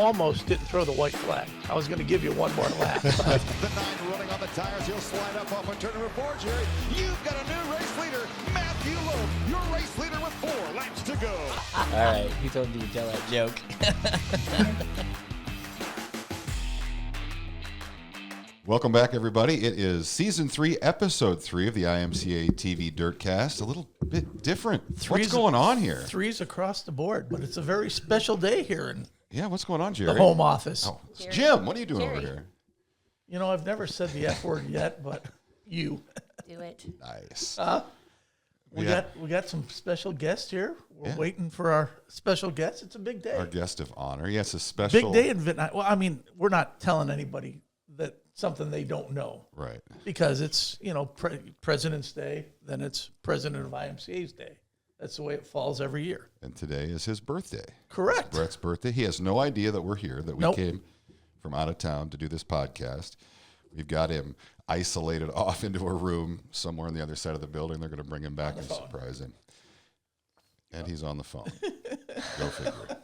almost didn't throw the white flag. I was going to give you one more lap. The 9 running on the tires. He'll slide up off of turn number 4, Jerry. You've got a new race leader, Matthew Loeb. Your race leader with 4 laps to go. All right, he told me to tell that joke. Welcome back, everybody. It is Season 3, Episode 3 of the IMCA TV DirtCast. A little bit different. What's going on here? Threes across the board, but it's a very special day here in What's going on, Jerry? the home office. Oh, it's Jim, what are you doing over here? You know, I've never said the F word yet, but you. Do it. Nice. We got some special guests here. We're waiting for our special guest. It's a big day. Our guest of honor. Yes, a special. Big day in Vietnam. Well, I mean, we're not telling anybody that something they don't know. Right. Because it's, President's Day, then it's President of IMCA's Day. That's the way it falls every year. And today is his birthday. Correct. It's Brett's birthday. He has no idea that we're here, that we came from out of town to do this podcast. We've got him isolated off into a room somewhere on the other side of the building. They're going to bring him back and surprise him. And he's on the phone. Go figure.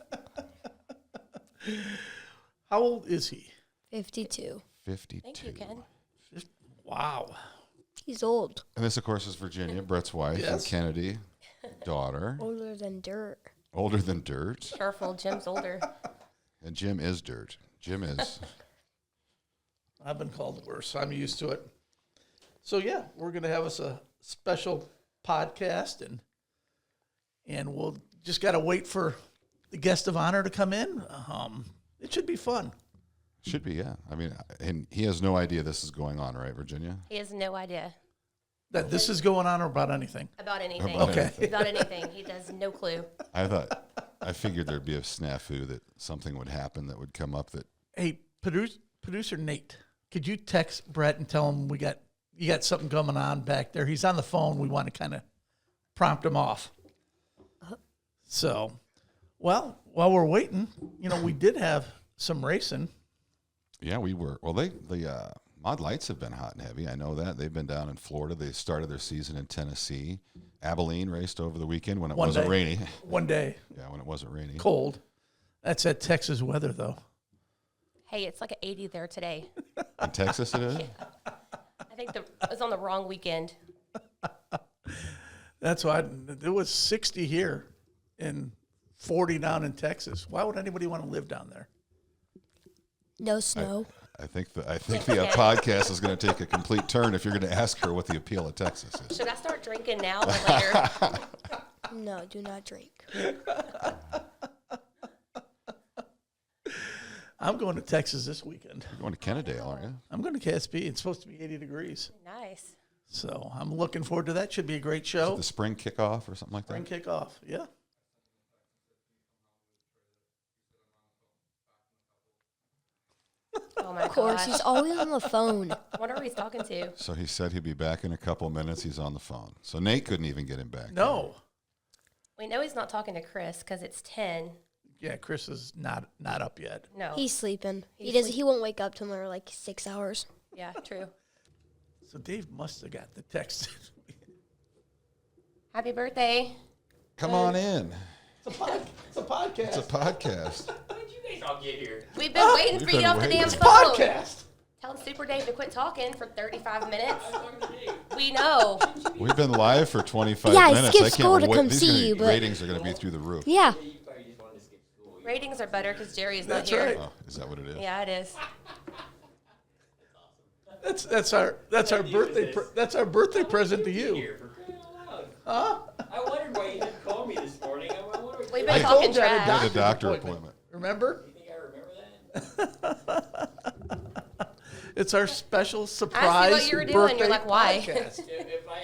How old is he? 52. 52. Thank you, Ken. Wow. He's old. And this, of course, is Virginia, Brett's wife, and Kennedy, daughter. Older than dirt. Older than dirt. Careful, Jim's older. And Jim is dirt. Jim is. I've been called worse. I'm used to it. So, yeah, we're going to have us a special podcast, and we'll just got to wait for the guest of honor to come in. It should be fun. Should be, yeah. I mean, and he has no idea this is going on, right, Virginia? He has no idea. That this is going on or about anything? About anything. Okay. About anything. He has no clue. I figured there'd be a snafu, that something would happen that would come up that. Hey, producer Nate, could you text Brett and tell him you got something coming on back there? He's on the phone. We want to kind of prompt him off. So, well, while we're waiting, we did have some racing. Yeah, we were. Well, the Mod Lights have been hot and heavy. I know that. They've been down in Florida. They started their season in Tennessee. Abilene raced over the weekend when it wasn't rainy. One day. Yeah, when it wasn't rainy. Cold. That's that Texas weather, though. Hey, it's like an 80 there today. In Texas it is? Yeah. I think it was on the wrong weekend. That's why it was 60 here and 40 down in Texas. Why would anybody want to live down there? No snow. I think the podcast is going to take a complete turn if you're going to ask her what the appeal of Texas is. Should I start drinking now or later? No, do not drink. I'm going to Texas this weekend. You're going to Kennedale, aren't you? I'm going to KSP. It's supposed to be 80 degrees. Nice. So I'm looking forward to that. Should be a great Is show. it the spring kickoff or something like that? Spring kickoff, yeah. Oh, my Of course, gosh. he's always on the phone. What are we talking to? So he said he'd be back in a couple of minutes. He's on the phone. So Nate couldn't even get him back. No. We know he's not talking to Chris because it's 10. Yeah, Chris is not up yet. No. He's sleeping. He's He won't wake up till another like 6 hours. Yeah, true. So Dave must have got the text. Happy birthday. Come on in. It's a podcast. It's a podcast. When did you guys all get here? We've been waiting We've for you been off the waiting. damn It's phone. Podcast. Tell Super Dave to quit talking for 35 minutes. I was talking to Dave. We know. We've been live for 25 Yeah, I minutes. skipped school to wait. come These see you, but- ratings are going to be through the roof. Yeah. You probably just wanted to skip school. Ratings are better because Jerry's not That's here. right. Oh, is that what it is? Yeah, it is. That's our birthday present to you. Here for crying out loud. I wondered why you didn't call me this morning. I wondered. We've I been told talking you I had trash. I had a doctor appointment. Remember? You think I remember that? It's our special I surprise see what you were doing. You're like, why? podcast. If I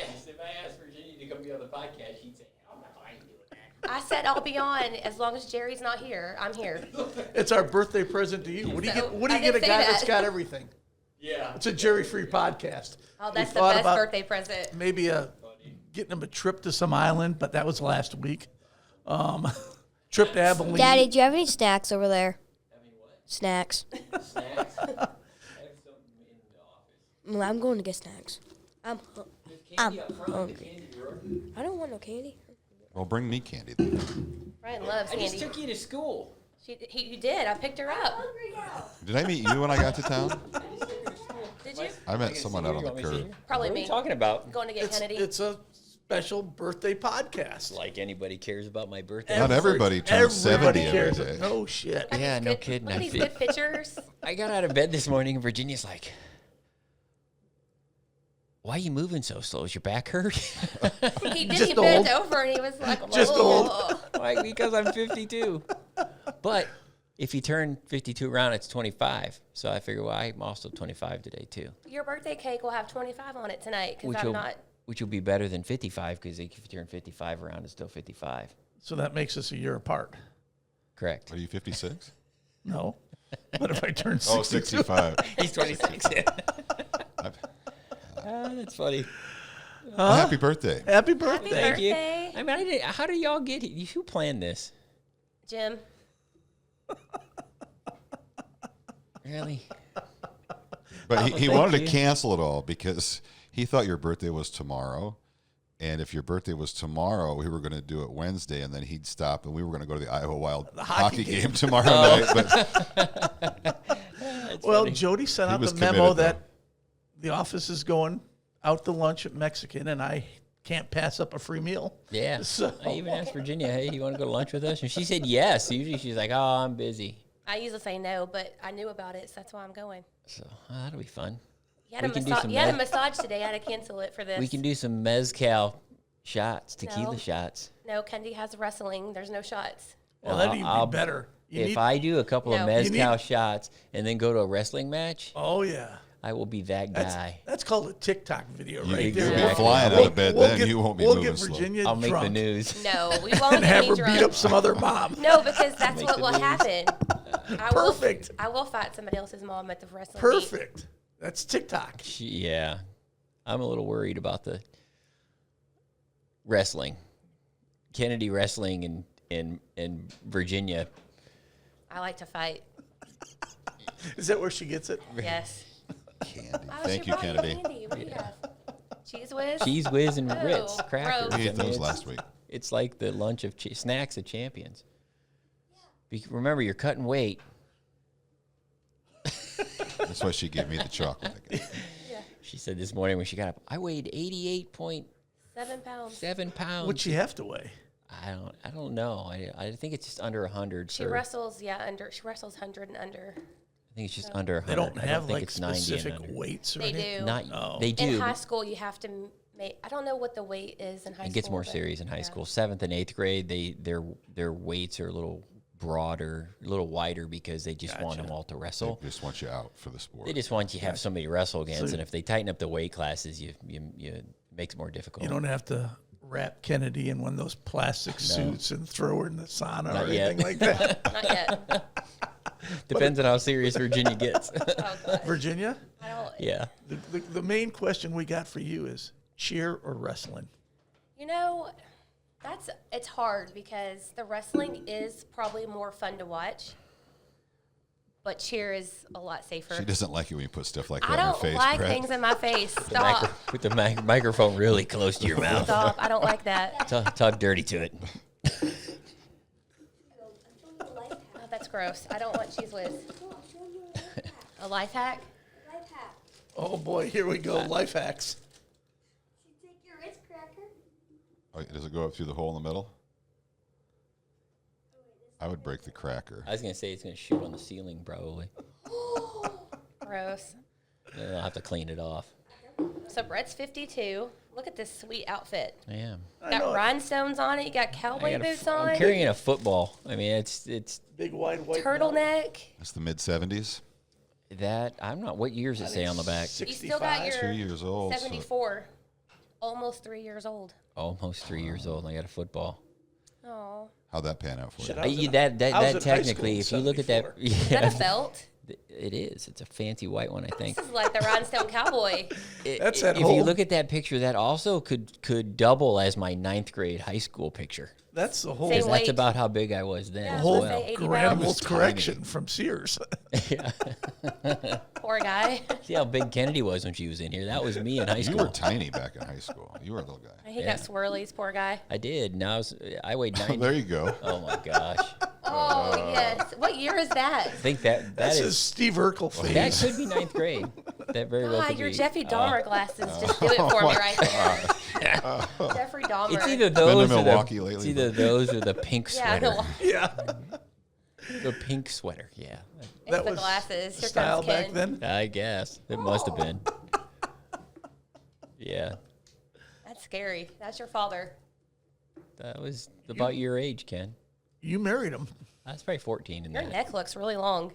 asked Virginia to come be on the podcast, she'd say, "Oh no, I ain't doing that." I said I'll be on as long as Jerry's not here. I'm here. It's our birthday present to you. What do you So, get? What do I you get a didn't guy say that's that. got everything? Yeah. It's a Jerry-free podcast. Oh, We that's the thought best about birthday present. Maybe getting him a trip to some island, but that was last week. Trip to Abilene. Daddy, do you have any snacks over there? Having what? Snacks. Snacks. I have something in the office. Well, I'm going to get snacks. There's candy up front. hungry. The candy drawer. I don't want no candy. Well, bring me candy then. Brian loves I just candy. took you to school. You did. I picked her up. Did I meet you when I got to town? Did you? I met someone out on the curb. Probably What are me. you talking about? Going to get Kennedy. It's a special birthday podcast. Like anybody cares about my birthday? Not everybody turns 70 every cares. day. No shit. Yeah, no Good- kidding. Look at I these feel- good pictures. I got out of bed this morning, and Virginia's like, "Why are you moving so slow? Is your back hurt?" He did. Just He bent old. over and he was like, Just "Whoa." Like, because I'm 52. But if you turn 52 around, it's 25. So I figure, well, I'm also 25 today too, Your birthday cake will have 25 on it tonight because I'm not. which will be better than 55 because if you turn 55 around, it's still 55. So that makes us a year apart. Correct. Are you 56? No. But if I turn 62, Oh, 65. He's 26. That's funny. Well, happy birthday. happy birthday. Thank you. Birthday. I mean, I didn't, how do y'all get here? Who planned this? Jim. Really? But he thank wanted you. to cancel it all because he thought your birthday was tomorrow. And if your birthday was tomorrow, we were going to do it Wednesday, and then he'd stop, and we were going to go to the Iowa Wild hockey game tomorrow night. But Well, funny. Jody sent He out was the memo committed, that the office is going out to lunch at Mexican, and I can't pass up a free meal. Yeah. So- I even asked Virginia, hey, you want to go to lunch with us? And she said yes. Usually she's like, oh, I'm busy. I usually say no, but I knew about it, so that's why I'm going. So that'll be fun. You had, We can do some you had a med- massage today. I had to cancel it for this. We can do some mezcal shots, tequila No. shots. No, Kennedy has wrestling. There's no shots. Well, that'd even I'll- be better. You If need- I do a couple of No. You mezcal need- shots and then go to a wrestling match, oh, yeah. I will be that That's, guy. that's called a TikTok video you, right you'll there. be Exactly. flying out of bed then. get, You won't be we'll moving get slow. Virginia I'll make drunk the news. No, we won't and get have me her drunk. beat up some other mom. No, because that's Make what the will news. happen. Perfect. I will fight somebody else's mom at the wrestling meet. Perfect. That's TikTok. Yeah. I'm a little worried about the wrestling. Kennedy wrestling and Virginia. I like to fight. Is that where she gets it? Yes. Candy. Oh, Thank she you, brought Kennedy. Candy. What do you have? Cheese whiz? Cheese whiz and Oh, Ritz crackers. gross. We ate I mean, those it's- last week. It's like the lunch of snacks of champions. Remember, you're cutting weight. That's why she gave me the chocolate. She said this morning when she got up, I weighed 88.7 7 pounds. pounds. What'd she have to weigh? I don't know. I think it's just under 100. She wrestles, she wrestles 100 and under. I think it's just under 100. They don't I have think like it's 90 and specific under. weights or They anything? do. Not Oh. they do. In high school, you have to make. I don't know what the weight is in high school. It gets more but serious in high yeah. school. 7th and 8th grade, their weights are a little broader, a little wider because they just want them all to wrestle. They just want you out for the sport. They just want you to have somebody to wrestle against, So- and if they tighten up the weight classes, you makes it more difficult. You don't have to wrap Kennedy in one of those plastic suits and throw her in the sauna Not or yet. anything like that. Not yet. Depends on how serious Virginia gets. Oh, God. Virginia, I don't. Yeah. the main question we got for you is cheer or wrestling? You know, it's hard because the wrestling is probably more fun to watch, but cheer is a lot safer. She doesn't like it when you put stuff like I that in her don't face, like Brett. things in my face. Stop. Put the microphone really close to your mouth. Stop. I don't like that. Talk dirty to it. Oh, that's gross. I don't want cheese whiz. A life hack? Oh boy, here we go. Life hacks. Take your Ritz cracker. Oh, does it go up through the hole in the middle? I would break the cracker. I was gonna say it's gonna shoot on the ceiling probably. Gross. Then I'll have to clean it off. So Brett's 52. Look at this sweet outfit. I am. Got rhinestones on it. You got cowboy boots on. I'm carrying a football. I mean, it's Big wide white belt. Turtleneck. That's the mid 70s. that. I'm not. What years does it say on the back? You still got 65. your 2 years old. so- 74. Almost 3 years old. Almost 3 years old. And I got a football. Oh. How'd that pan out for you? Shit, I was in- That I was that in high technically, if school you in look at that, 74. Is that a yeah, belt? it is. It's a fancy white one, I think. This is like the rhinestone cowboy. That's that If whole- you look at that picture, that also could double as my 9th grade high school picture. That's the whole Same That's weight. about how big I was then. Yeah, as whole Let's say 80 Grandma's pounds. correction from Sears. Yeah. Poor guy. See how big Kennedy was when she was in here. That was me in high You school. were tiny back in high school. You were a little guy. He got swirlies, poor guy. I did. Now I weighed 90. There you go. Oh my gosh. Oh, yes. What year is that? I think that That's his is Steve Urkel face. that could be 9th grade. That very well God, could your be. Jeffrey Dahmer glasses just do it for me right there. Jeffrey Dahmer. It's either Been to those or Milwaukee it's lately, either those or the pink yeah, sweater. Yeah, The pink sweater, yeah. it's that the was glasses. Here style comes back Ken. then. I guess it must have been. Yeah, That's scary. That's your father. that was about your age, Ken. You married him. I was probably 14 in Your that. neck looks really long.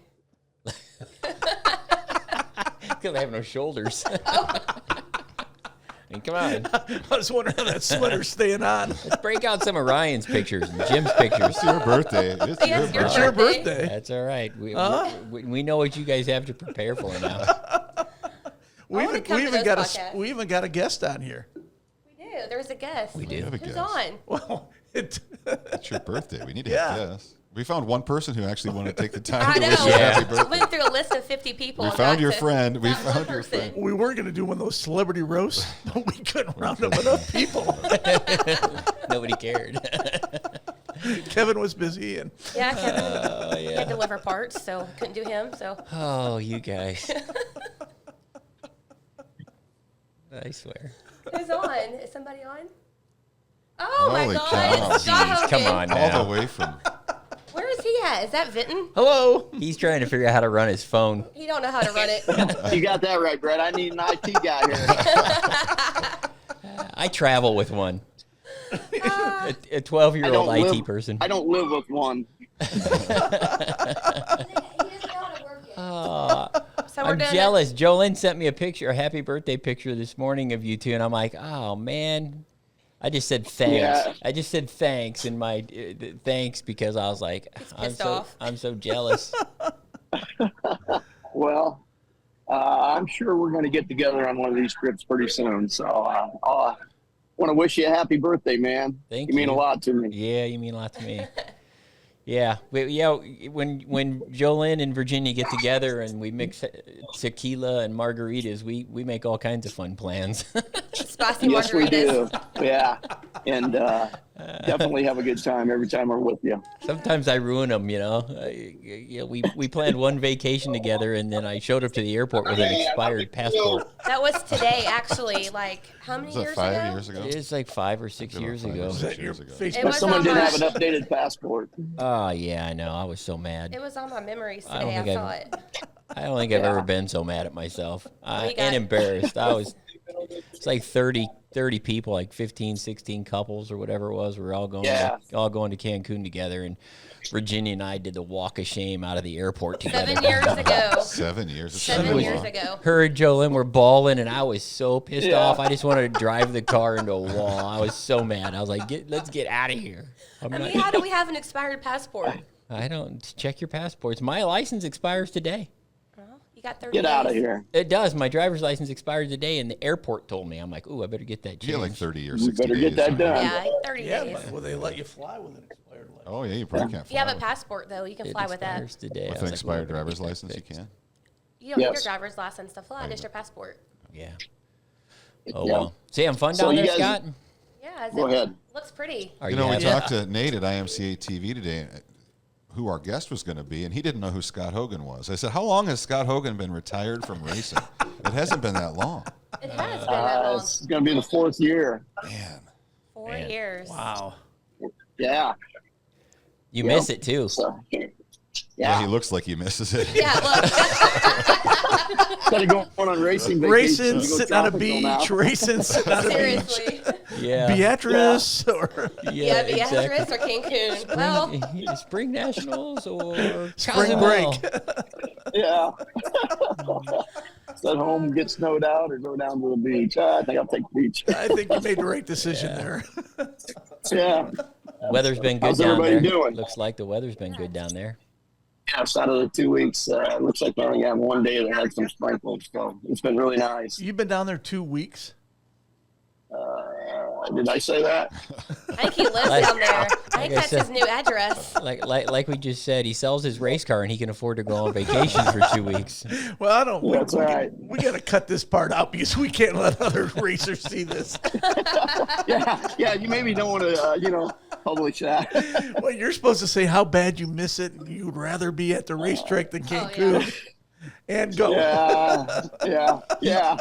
Because I have no shoulders. I mean, come on. I was wondering how that sweater's staying on. Let's break out some of Ryan's pictures and Jim's pictures. It's your birthday. It's Yes, your your It's birthday. your birthday. birthday. That's all right. We know what you guys have to prepare for now. We wanna even, come we to even those got podcasts. we even got a guest on here. We do. There's a guest. We do. Have a Who's guest. on? Well, It's your birthday. We need to Yeah. have guests. We found one person who actually wanted to take the time I to know. wish you Yeah. happy I birthday. went through a list of 50 people. We and found got your to friend. We that one found your person. friend. we were going to do one of those celebrity roasts, but we couldn't round up enough people. Nobody cared. Kevin was busy, and Yeah, Kevin Oh, had yeah. to deliver parts, so couldn't do him. So Oh, you guys. I swear. who's on? Is somebody on? Oh my Holy God! cow. It's Scott Jeez, come Hogan. on All now. the way from Where is he at? Is that Vinton? hello. He's trying to figure out how to run his phone. He don't know how to run it. You got that right, Brett. I need an IT guy here. I travel with one. A I 12-year-old don't IT live- person. I don't live with one. He doesn't know how to work it. So we're I'm doing jealous. Jolene sent me a picture, a happy birthday picture this morning of you two, and I'm like, oh man. I just said thanks. Yeah. I just said thanks in my thanks because I was like, pissed off. I'm so jealous. Well, I'm sure we're going to get together on one of these trips pretty soon. So I want to wish you a happy birthday, man. Thank you. mean you. a lot to me. Yeah, you mean a lot to me. Yeah, when Jolene and Virginia get together and we mix tequila and margaritas, we make all kinds of fun plans. spicy Yes, we margaritas. do. Yeah. And definitely have a good time every time we're with you. Sometimes I ruin them, you know. We planned one vacation together, and then I showed up to the airport with an expired passport. That was today, actually. Like how many was that years 5 ago? years ago? It was like 5 or 6 years About 5 or ago. 6 Is that your years ago. It Facebook? was Someone on didn't my- have an updated passport. Oh yeah, I know. I was so mad. It was on my memories I don't today. I think saw I've- it. I don't think I've ever been so mad at myself We got- and embarrassed. It's like 30 people, like 15, 16 couples or whatever it was. We were all going Yeah. to Cancun together, and Virginia and I did the walk of shame out of the airport together. 7 years ago. 7 years. It's 7 so years long. ago. Her and Jolene were bawling, and I was so pissed Yeah. off. I just wanted to drive the car into a wall. I was so mad. I was like, let's get out of here. I mean, how do we have an expired passport? I don't check your passports. My license expires today. You got 30 Get out of days. here. It does. My driver's license expired today, and the airport told me. I'm like, ooh, I better get that changed. You get like 30 or You 60 better days. get that don't you? done. Yeah, 30 Yeah, days. but will they let you fly with an expired license? Oh, yeah, you probably can't If you have fly a passport, though, you can It fly with that. expires today. I with was an like, expired ooh, I better driver's get that license. You fixed. can. You don't need your Yes. driver's license to fly, just your passport. Yeah. Oh Yeah. well. See, I'm fun So down you there, guys- Scott. Yeah, Go ahead. Looks pretty. Are You know, we happy? talked to Nate at IMCA TV today, who our guest was going to be, and he didn't know who Scott Hogan was. I said, how long has Scott Hogan been retired from racing? It hasn't been that long. It has been that long. It's going to be the 4th year. Man. 4 years. Wow. Yeah. You miss it too. So, Yeah, yeah. he looks like he misses it. Yeah, look. Instead of going on racing vacation, Racing, you go sitting on a tropical now. beach, racing, sitting on a beach. Seriously. Yeah. Beatrice or Yeah, exactly. Beatrice or Cancun. Well, Spring Nationals or spring Cozumel. break. Yeah. At home, get snowed out, or go down to the beach. I think I'll take the beach. I think you made the right decision there. Yeah. Weather's been good How's down everybody there. doing? Looks like the weather's been good down there. Yes, out of the 2 weeks, it looks like we only have one day that had some sprinkles, so it's been really nice. You've been down there 2 weeks. Did I say that? I think he lives down there. I think I that's said- his new address. Like we just said, he sells his race car and he can afford to go on vacation for 2 weeks. Well, I don't. That's right. We got to cut this part out because we can't let other racers see this. Yeah, you maybe don't want to, publish that. Well, you're supposed to say how bad you miss it, and you'd rather be at the racetrack than Cancun. And go. Yeah.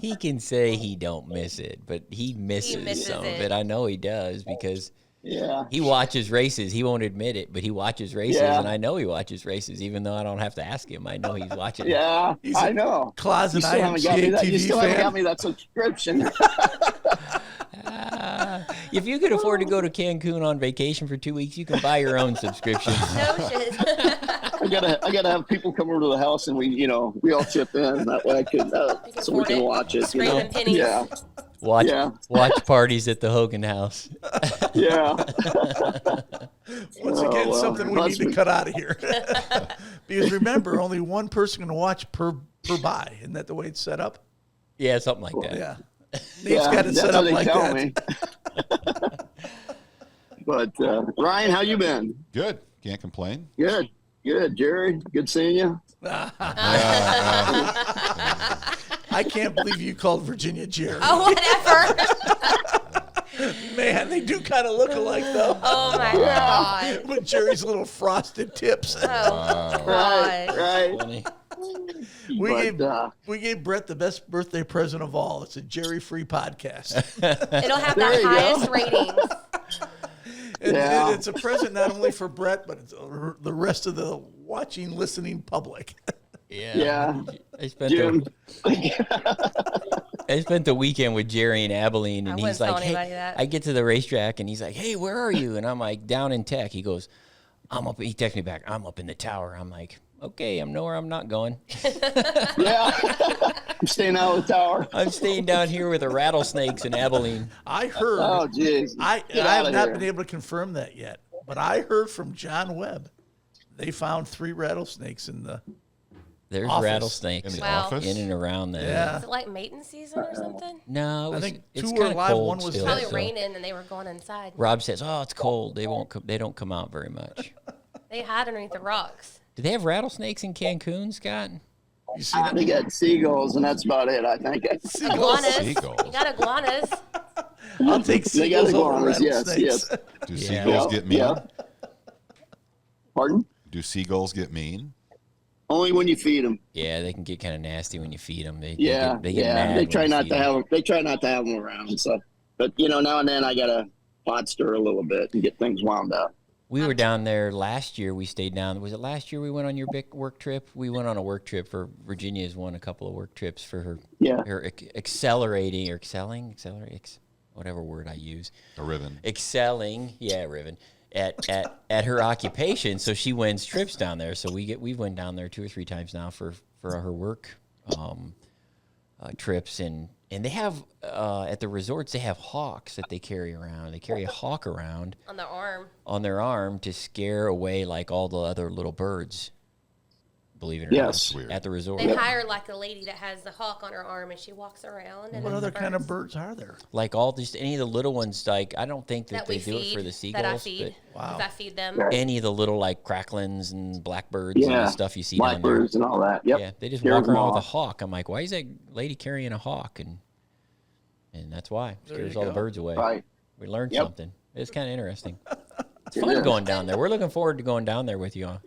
He can say he don't miss it, but he misses some of it. I know he does because he watches races. He won't admit it, but he watches races, and I know he watches races, even though I don't have to ask him. I know he's watching. Yeah, I know. Closet IMCA TV You still haven't got me that subscription. If you could afford to go to Cancun on vacation for 2 weeks, you can buy your own subscription. No shit. I gotta have people come over to the house and we all chip in. That way I can so we can watch it. Scraping pennies. Yeah. Watch parties at the Hogan house. Yeah. Once again, something we need to cut out of here. Because remember, only one person can watch per buy. Isn't that the way it's set up? Yeah, something like that. Yeah. Nate's got it set up like that. But Ryan, how you been? Good. Can't complain. Good. Jerry, good seeing you. I can't believe you called Virginia Jerry. Oh, whatever. Man, they do kind of look alike, though. Oh, my God. With Jerry's little frosted tips. Oh, God. Right. Funny. We gave Brett the best birthday present of all. It's a Jerry-free podcast. It'll have the There you highest go. ratings. And Yeah. it's a present not only for Brett, but it's the rest of the watching, listening public. Yeah. I spent Jim. I spent the weekend with Jerry in Abilene, and I he's wouldn't tell like, "Hey," anybody that. I get to the racetrack, and he's like, "Hey, where are you?" And I'm like, "Down in Tech." He goes, "I'm up." He texts me back, "I'm up in the tower." I'm like, "Okay, I'm nowhere. I'm not going. Yeah. I'm staying out of the tower. I'm staying down here with the rattlesnakes in Abilene." I heard. Oh, jeez. I Get have outta not here. been able to confirm that yet, but I heard from John Webb. They found 3 rattlesnakes in the. There's Office. rattlesnakes In the Wow. office? in and around there. Yeah. Is it like mating season or something? No, I think it's 2 were kinda alive, cold 1 was still, dead. Probably so- raining and they were going inside. Rob says, "Oh, it's cold. They won't. They don't come out very much." They hide underneath the rocks. Do they have rattlesnakes in Cancun, Scott? You see that? They got seagulls, and that's about it, I think. Iguanas. Seagulls. You got iguanas. I'll take They got seagulls over iguanas, yes, rattlesnakes. yes. Do Yeah. seagulls get mean? Yeah. Pardon? Do seagulls get mean? Only when you feed them. Yeah, they can get kind of nasty when you feed them. They Yeah, they get mad They when try you not feed to 'em. have them. They try not to have them around. So, but now and then I gotta pot stir a little bit and get things wound up. We were down there last year. We stayed down. Was it last year we went on your big work trip? We went on a work trip for Virginia's won a couple of work trips for her. Yeah. Her whatever word I use. A ribbon. Excelling, yeah, Riven, at her occupation. So she wins trips down there. So we went down there 2 or 3 times now for her work trips, and they have at the resorts they have hawks that they carry around. They carry a hawk around On the arm. on their arm to scare away like all the other little birds. Believe it or Yes. not, Weird. at the resort. They hire like a lady that has the hawk on her arm and she walks around. And What it's other the kind of birds birds are there? Like all these, any of the little ones. Like I don't think that we they do it feed, for the seagulls, that I feed. Wow. 'Cause I feed them. Right. any of the little like cracklins and blackbirds and Yeah. the stuff you see down there. Blackbirds and all that. Yep. Yeah, they just Carry walk them around with a off. hawk. I'm like, why is that lady carrying a hawk? And that's why. There Scares you all the go. birds away. Right. We learned Yep. something. It's kind of interesting. It's It fun is. going down there. We're looking forward to going down there with you on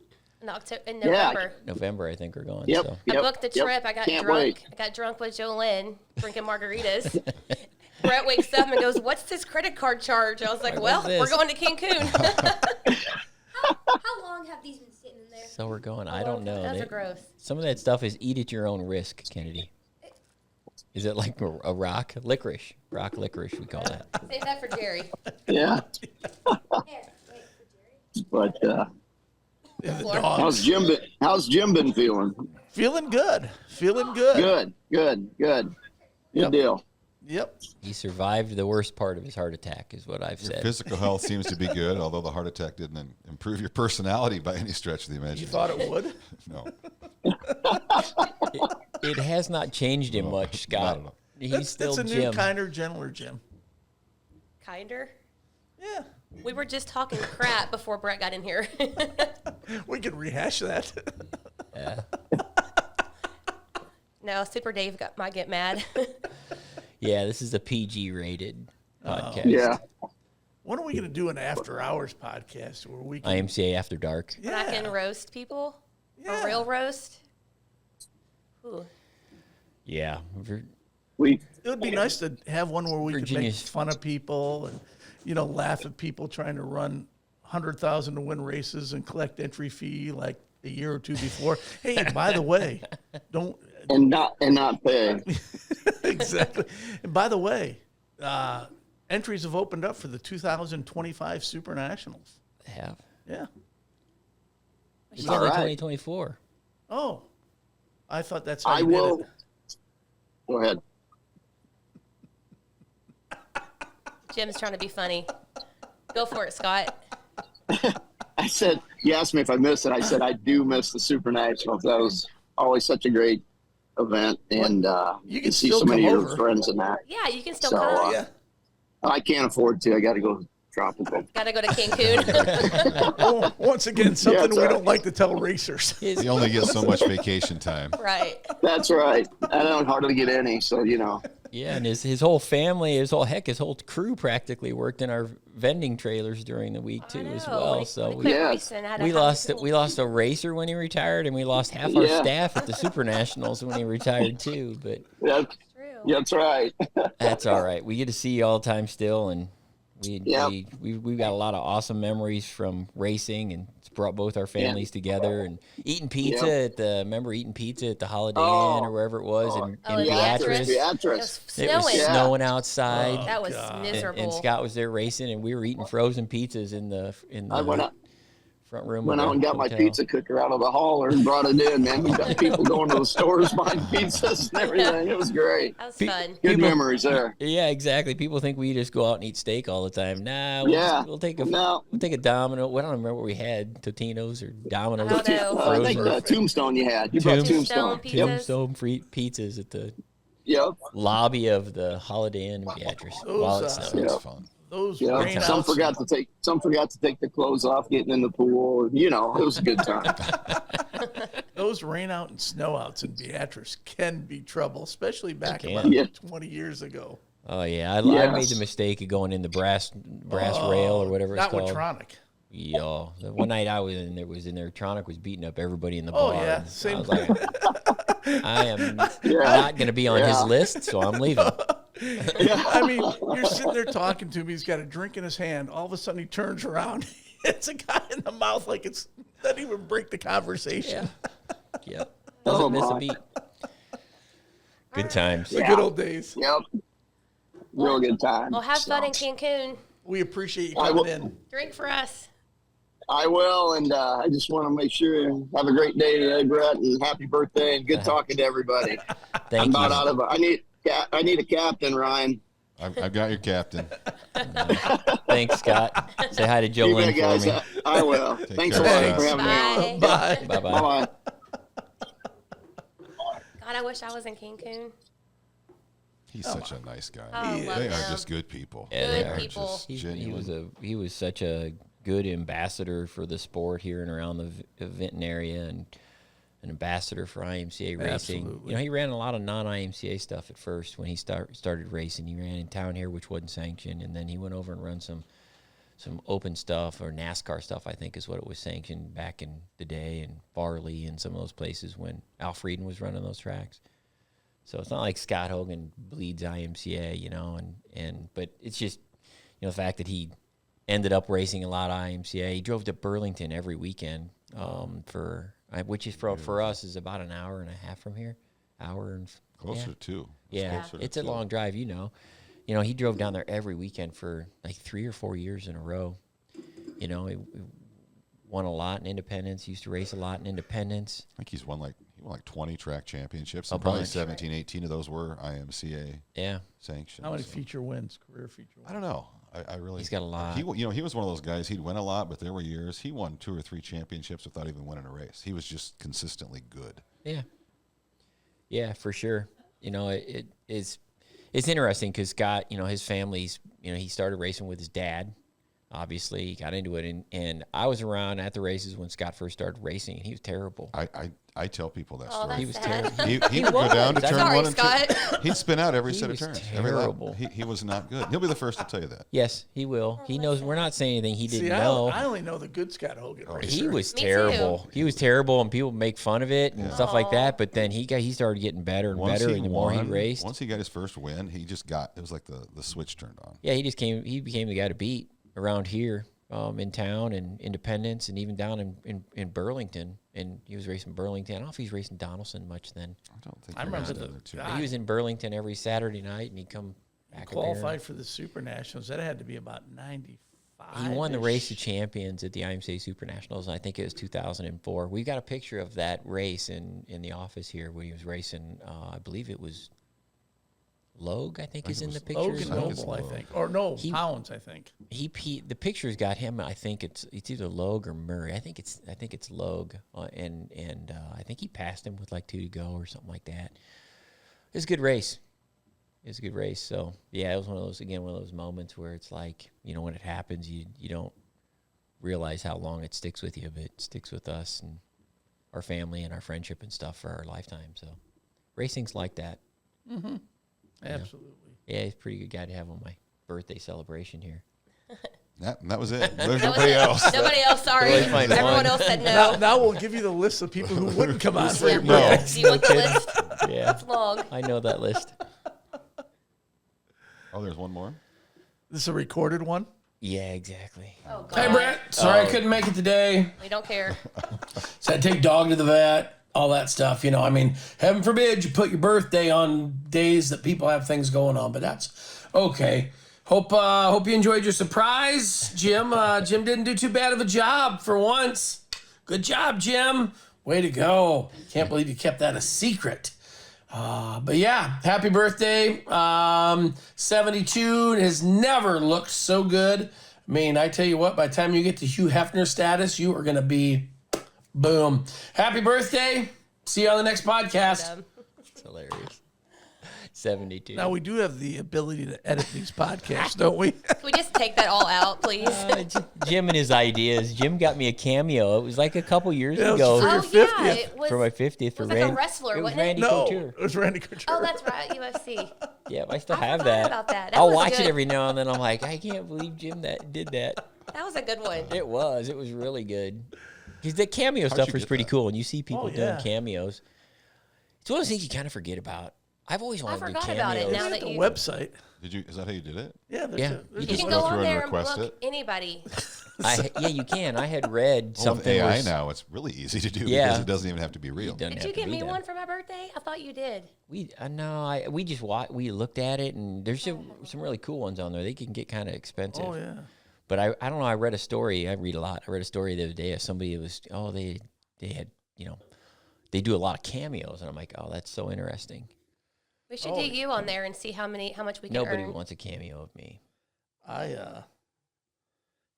In Yeah. November. November. I think we're going. Yep. So. I Yep. booked the Yep. trip. I got Can't drunk. wait. I got drunk with Jolene, drinking margaritas. Brett wakes up and goes, "What's this credit card charge?" I was like, Like, "Well, what's we're this?" going to Cancun." How long have these been sitting in there? So we're going. I don't know. Those They- are gross. Some of that stuff is eat at your own risk, Kennedy. Is it like a rock? Licorice. Rock licorice, we call that. Save that for Jerry. Yeah. Here, wait for Jerry. But And the Floor. dogs. how's Jim been feeling? Feeling good. Feeling good. Good. Good Yep. deal. Yep. He survived the worst part of his heart attack, is what I've Your said. physical health seems to be good, although the heart attack didn't improve your personality by any stretch of the You imagination. thought it would? No. It has not changed him much, Scott. at all. He's still It's a Jim. new, kinder, gentler Jim. Kinder. Yeah. We were just talking crap before Brett got in here. We could rehash that. Yeah. No, Super Dave might get mad. Yeah, this is a PG rated podcast. Yeah. When are we going to do an after hours podcast where we can? IMCA After Dark. And I can roast people. Yeah. A real roast. Ooh. Yeah. It would be nice to have one where we could make Virginia's- fun of people and, laugh at people trying to run 100,000 to win races and collect entry fee like a year or two before. Hey, by the way, don't and not pay. exactly. And by the way, entries have opened up for the 2025 Super Nationals. They have. Yeah. It's All only right. 2024. Oh, I thought that's how I you did will. it. Go ahead. Jim's trying to be funny. Go for it, Scott. I said, you asked me if I missed it. I said, I do miss the Super Nationals. That was always such a great event. And You can see still so many come of your over. friends in that. Yeah, you can still So, come. Yeah. I can't afford to. I got to go tropical. Got to go to Cancun. Oh, once again, something that's we right. don't like to tell racers. You only get so much vacation time. Right. That's right. I don't hardly get any. So, Yeah, and his whole family, his whole crew practically worked in our vending trailers during the week too, as well. So we lost a racer when he retired, and we lost half our Yeah. staff at the Super Nationals when he retired too. But that's right. that's all right. We get to see you all the time still, and we've got a lot of awesome memories from racing, and it's brought both our families together, and eating pizza at the Holiday Inn or wherever it was in Beatrice. It was It was snowing. snowing outside. That was God. miserable. And Scott was there racing, and we were eating frozen pizzas in the I went front room. Went of out the and got my hotel. pizza cooker out of the hauler and brought it in, man. We got people going to the stores buying pizzas and everything. It was great. That was fun. Good memories there. Yeah, exactly. People think we just go out and eat steak all the time. Nah, we'll take a Domino. Well, I don't remember what we had, Totino's or Domino's. I don't know. I think the Tombstone you had. You brought Tombstone Tombstone. pizzas. Tombstone free pizzas at the Yep. lobby of the Holiday Inn in Beatrice while it snowed. That's fun. Those Yeah. rain Some outs, forgot to take the clothes off, getting in the pool. It was a good time. those rain out and snow outs in Beatrice can be trouble, especially back can. about Yeah. 20 years ago. Oh yeah, I Yes. made the mistake of going in the brass rail or whatever it's Not called. with Tronic. Yeah, the one night I was in there, Tronic was beating up everybody in the Oh, bar. yeah, and same. I was like, I am not going to be on his list, so I'm leaving. I mean, you're sitting there talking to him. He's got a drink in his hand. All of a sudden, he turns around. It's a guy in the mouth like it's doesn't even break the conversation. Yep, Oh, doesn't miss a my. beat. Good times. The good old days. Yep. Real good time. Well, have fun in Cancun. We appreciate you I coming will- in. Drink for us. I will, and I just want to make sure you have a great day today, Brett, and happy birthday, and good talking to everybody. Thank I'm you. about out of. I need a captain, Ryan. I've got your captain. Thanks, Scott. Say hi to You Jolene bet, guys. for me. I will. Thanks a care, lot for having me on. Bye. Bye. Bye bye. Bye. God, I wish I was in Cancun. He's such a nice guy. I love They are him. just good people. Yeah, Good they are. people. Just He genuine. was such a good ambassador for the sport here and around the Vinton area, and an ambassador for IMCA racing. Absolutely. You know, he ran a lot of non-IMCA stuff at first when he started racing. He ran in town here, which wasn't sanctioned, and then he went over and run some open stuff, or NASCAR stuff, I think is what it was sanctioned back in the day, and Farley and some of those places when Al Frieden was running those tracks. So it's not like Scott Hogan bleeds IMCA, you know, but it's just, you know, the fact that he ended up racing a lot of IMCA. He drove to Burlington every weekend, which is for us is about an hour and a half from here, Closer to two. Yeah, Closer to it's a two. long drive, you know. You know, he drove down there every weekend for like 3 or 4 years in a row. You know, he won a lot in Independence. Used to race a lot in Independence. I think he won like 20 track championships. A And probably bunch. 17, 18 of those were IMCA Yeah, sanctioned. How many so. feature wins, career feature wins? I don't know. I really. He's got a lot. He was one of those guys. He'd win a lot, but there were years he won 2 or 3 championships without even winning a race. He was just consistently good. yeah, for sure. You know, it's interesting because Scott, you know, his family's, you know, he started racing with his dad, obviously. He got into it, and I was around at the races when Scott first started racing, and he was terrible. I tell people that Oh, story. He was sad. terrible. He would go down to turn Sorry, 1 and 2. Scott. He'd spin out every He set of was turns. Every lap. terrible. He was not good. He'll be the first to tell you that. Yes, he will. He knows. We're not saying anything he didn't See, know. I only know the good Scott Hogan racer. He was Me terrible. too. He was terrible, and people make fun of it and stuff like that. But then he started getting better and better, and the more he raced. Once he got his first win, he just got. It was like the switch turned on. Yeah, he became the guy to beat around here, in town and Independence, and even down in Burlington. And he was racing Burlington. I don't know if he's racing Donaldson much then. I don't think. I remember the But he was in Burlington every Saturday night, and he'd come back up here. qualified for the Super Nationals. That had to be about 95. He won the Race of Champions at the IMCA Super Nationals. I think it was 2004. We've got a picture of that race in the office here when he was racing. I believe it was Logue, I think is in the picture. Logan Noble, I think. Or no, Pounds, I think. The picture's got him. I think it's either Logue or Murray. I think it's Logue, and I think he passed him with like 2 to go or something like that. It was a good race. So yeah, it was one of those moments where it's like, when it happens, you don't realize how long it sticks with you, but it sticks with us and our family and our friendship and stuff for our lifetime. So racing's like that. Mm-hmm. Absolutely. Yeah, he's a pretty good guy to have on my birthday celebration here. That was it. There's nobody else. Nobody else, sorry. Really fine Everyone one. else said no. Now we'll give you the list of people who wouldn't come on for your No. birthday. Do you want the list? Yeah, It's long. I know that list. Oh, there's one more. This is a recorded one. Yeah, exactly. Oh, God. Hey, Brett. Sorry I couldn't make it today. We don't care. So I take dog to the vet, all that stuff. Heaven forbid you put your birthday on days that people have things going on, but that's okay. Hope you enjoyed your surprise, Jim. Jim didn't do too bad of a job for once. Good job, Jim. Way to go. Can't believe you kept that a secret. But yeah, happy birthday. 72 has never looked so good. I mean, I tell you what, by the time you get to Hugh Hefner status, you are going to be boom. Happy birthday. See you on the next podcast. It's hilarious. 72. Now we do have the ability to edit these podcasts, don't we? Can we just take that all out, please? Jim and his ideas. Jim got me a cameo. It was like a couple years Yeah, it was ago for your Oh, 50th. yeah. It was, for my 50th. it For was like Randy, a wrestler, it was wasn't Randy it? No, Couture. it was Randy Couture. Oh, that's right. UFC. Yeah, I still I have forgot that. about that. That I'll was watch good. it every now and then. I'm like, I can't believe Jim did that. That was a good one. It was really good. Because the cameo How'd stuff you was get pretty that? cool, and you see people Oh, doing yeah. cameos. It's one of those things you kind of forget about. I've always wanted to do forgot cameos. about it now It's that the you- website. Is that how you did it? Yeah, there's Yeah. a, there's You a can go go through on and there and request book it? anybody. Yeah, you can. I had read Well, with something. AI was- now, it's really easy to do Yeah. because it doesn't even have to be real. It doesn't Did have you to get be me done. one for my birthday? I thought you did. We we just we looked at it, and there's some really cool ones on there. They can get kind of expensive. Oh yeah. But I don't know. I read a story. I read a lot. I read a story the other day of somebody who was they had they do a lot of cameos, and I'm like, oh, that's so interesting. We should do you on there and see how much we can Nobody earn. wants a cameo of me. I was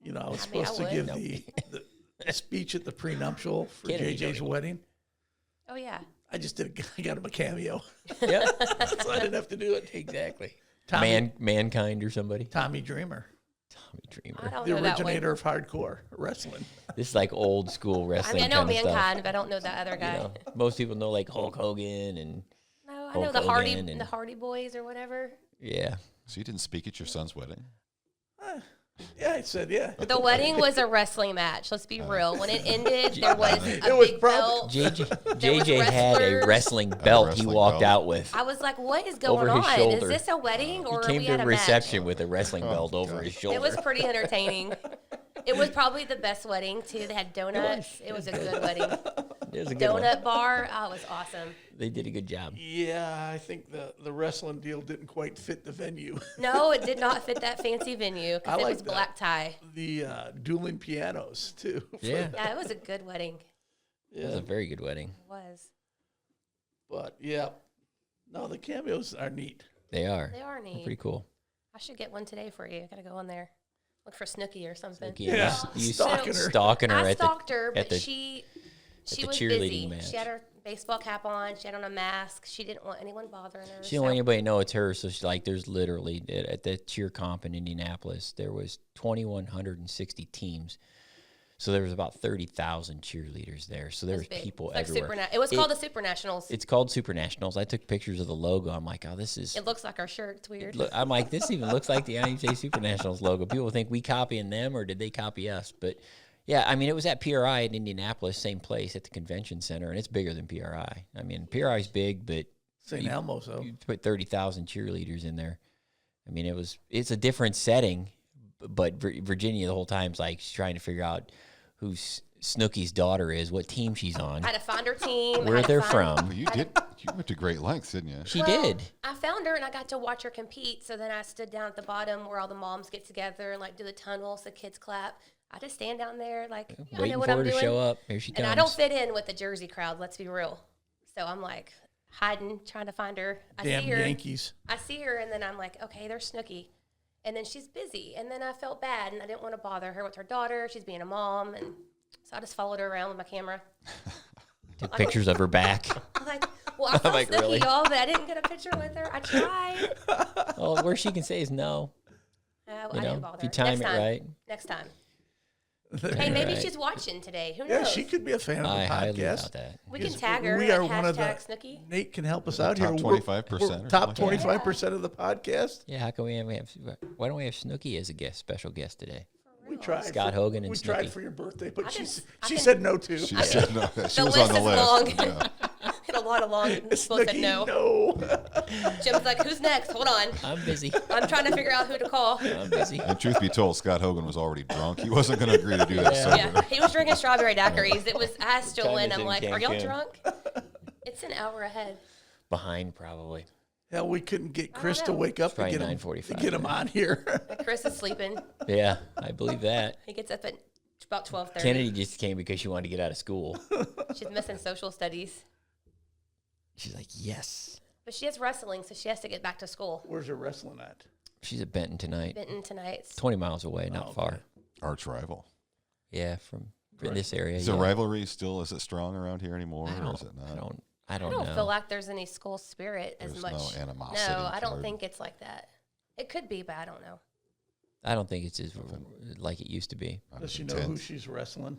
I mean, supposed I to give would. the speech at the prenuptial for Kidding, JJ's don't wedding. Oh yeah. I just I got him a cameo, Yeah, so I didn't have to do it. exactly. Tommy, Mankind or somebody. Tommy Dreamer, Tommy I Dreamer. don't the know that originator one. of hardcore wrestling. This is like old school I wrestling. mean, I know kind of stuff, Mankind, but I don't know that other guy. Most people know like Hulk Hogan and No, I Hulk know the Hardy Hogan and- the Hardy Boys or whatever. yeah. So you didn't speak at your son's wedding? Yeah, I said yeah. The wedding was a wrestling match. Let's be real. When it ended, there was a It was big probably- belt. JJ had a wrestlers. wrestling belt he wrestling walked belt. out with. I was like, "What is going Over his on? shoulder. Is this a wedding or He are came we to at a a reception with a wrestling Oh, belt over God. his match?" shoulder. It was pretty entertaining. It was probably the best wedding too. They had donuts. It was a good wedding. It was a good one. Donut bar. Oh, it was awesome. They did a good job. Yeah, I think the wrestling deal didn't quite fit the venue. No, it did not fit that fancy venue I because it like was that. black tie. The dueling pianos too. Yeah, Yeah, it was a good wedding. it was a very good wedding. It was. But yeah, no, the cameos are neat. They are. They are They're neat. pretty cool. I should get one today for you. I gotta go on there, look for Snooki or something. Yeah, You stalking her. stalking her I at stalked her, at but the she the was cheerleading busy. match. She had her baseball cap on. She had on a mask. She didn't want anyone bothering her. She didn't want anybody to know it's her. So she's like, there's literally at the cheer comp in Indianapolis, there was 2,160 teams. So there was about 30,000 cheerleaders there. So there was people everywhere. It was called the Super Nationals. It's called Super Nationals. I took pictures of the logo. I'm like, oh, this is. It looks like our shirt. It's weird. I'm like, this even looks like the IMCA Super Nationals logo. People think we copying them, or did they copy us? But yeah, I mean, it was at PRI in Indianapolis, same place at the convention center, and it's bigger than PRI. I mean, PRI is big, but St. Elmo's, though. You put 30,000 cheerleaders in there. I mean, it's a different setting, but Virginia the whole time's like she's trying to figure out who Snooki's daughter is, what team she's on. I had to find her team. Where they're from. You went to great lengths, didn't you? She did. I found her, and I got to watch her compete. So then I stood down at the bottom where all the moms get together and, like, do the tunnels, the kids clap. I just stand down there, like, I know what I'm doing. Waiting for her to show up. Here she comes. And I don't fit in with the Jersey crowd, let's be real. So I'm, like, hiding, trying to find her. Damn Yankees. I see her, and then I'm like, okay, there's Snooki. And then she's busy. And then I felt bad, and I didn't want to bother her with her daughter. She's being a mom, and so I just followed her around with my camera. Took pictures of her back. I'm like, well, I saw like, Snooki, really? y'all, but I didn't get a picture with her. I tried. Well, worst she can say is no. I didn't bother if you her. time Next it time. right. Next time. Hey, maybe she's watching today. Who knows? Yeah, she could be a fan of the I highly podcast. doubt that. We can tag her. We are at one of the. Snooki. Nate can help us out here. Top 25%. Top 25% of the podcast. Yeah, how can we have? Why don't we have Snooki as a guest, special guest today? We tried. Scott Hogan and we Snooki. tried for your birthday, but she can- said no too. She said no. She The was list on the is list. long. Yeah. Hit a lot of long. People said Snooki, no. no. Jim's like, who's next? Hold on. I'm busy. I'm trying to figure out who to call. I'm busy. And truth be told, Scott Hogan was already drunk. He wasn't going to agree to do that sober. Yeah, he was drinking strawberry daiquiris. It was, I still Time went. is I'm in like, are y'all Cancun. drunk? It's an hour ahead. Behind probably. Hell, we couldn't get Chris to know. wake up to Probably get him 9:45. on here. Chris is sleeping. Yeah, I believe that. He gets up at about 12:30. Kennedy just came because she wanted to get out of school. She's missing social studies. She's like, yes. But she has wrestling, so she has to get back to school. Where's her wrestling at? She's at Benton tonight. Benton tonight. 20 miles away, not far. Arch rival. Yeah, from this area. Is the rivalry still, is it strong around here anymore, or is it not? I I don't don't know. feel like there's any school spirit as There's much. no animosity No, I don't toward- think it's like that. It could be, but I don't know. I don't think it's as like it used to be. Does she know who she's wrestling?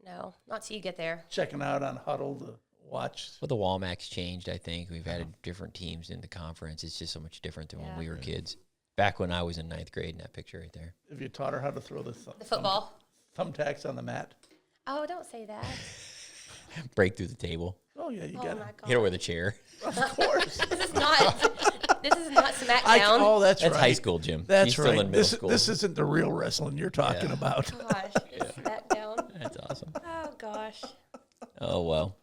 No, not till you get there. Checking out on Huddle to watch. Well, the Walmax changed, I think. We've added different teams in the conference. It's just so much different than when we were kids. Back when I was in 9th grade in that picture right there. Have you taught her how to throw the football? Thumbtacks on the mat? Oh, don't say that. Break through the table. Oh, yeah, you Oh got my it. God. Hit her with a chair. Of course. This is not SmackDown. Oh, that's right. That's high school, Jim. That's She's right. still in middle school. This isn't the real wrestling you're talking about. Gosh, SmackDown. That's awesome. Oh gosh. Oh, well.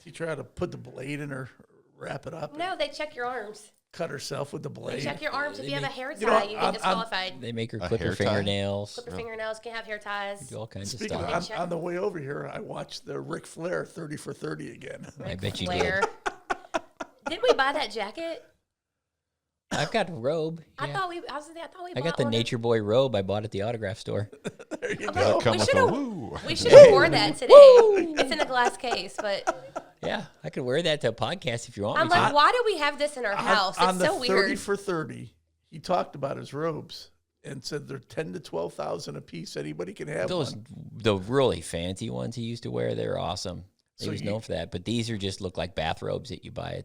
She tried to put the blade in her, wrap it up, No, they check your arms. cut herself with the They blade. check your arms. If you have a hair tie, You know, you on- get disqualified. They make her A clip her hair tie? fingernails. Clip your fingernails. Can't have hair ties. Do all kinds Speaking of of, stuff. on the way over here, I watched the Ric Flair 30 for 30 again. I bet you Flair. did. Didn't we buy that jacket? I've got a robe. I Yeah. thought we. I I got the Nature Boy robe I bought at the autograph store. There you I'm go. like, Come we with should a have. woo. We should have wore that today. It's in a glass case, but Yeah, I could wear that to a podcast if you want I'm me to. like, why do we have this in our house? On It's the so 30 weird. for 30, he talked about his robes and said they're 10 to 12,000 a piece. Anybody can have Those one. the really fancy ones he used to wear, they're awesome. He So was known for that. But these are just look like bathrobes that you buy